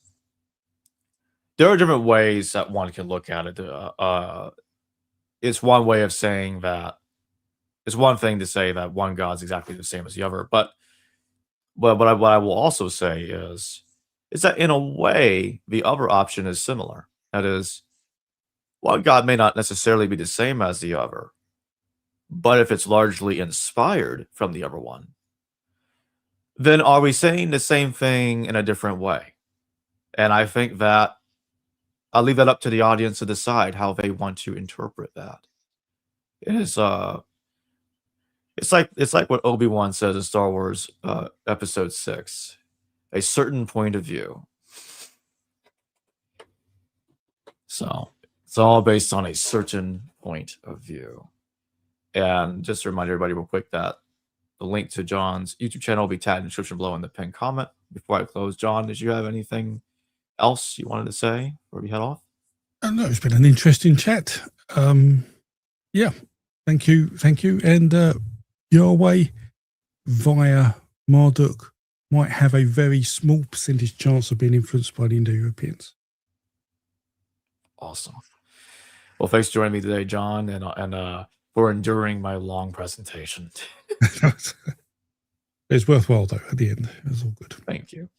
there are different ways that one can look at it. It's one way of saying that it's one thing to say that one God's exactly the same as the other, but what I will also say is that in a way the other option is similar. That is, one God may not necessarily be the same as the other, but if it's largely inspired from the other one, then are we saying the same thing in a different way? And I think that I'll leave that up to the audience to decide how they want to interpret that. It is it's like what Obi-Wan says in Star Wars episode 6, a certain point of view. So it's all based on a certain point of view. And just to remind everybody real quick that the link to John's YouTube channel will be tagged in the description below in the pinned comment. Before I close, John, did you have anything else you wanted to say before we head off? No, it's been an interesting chat. Yeah, thank you. And your way via Marduk might have a very small percentage chance of being influenced by the Indo-Europeans. Awesome. Well, thanks for joining me today, John, and for enduring my long presentation. It's worthwhile, though, at the end. It was all good. Thank you.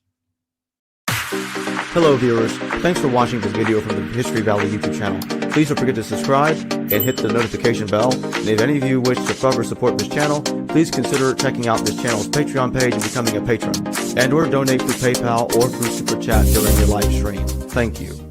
Hello, viewers. Thanks for watching this video from the History Valley YouTube channel. Please don't forget to subscribe and hit the notification bell. And if any of you wish to further support this channel, please consider checking out this channel's Patreon page and becoming a patron, and/or donate through PayPal or through Super Chat during your live stream. Thank you.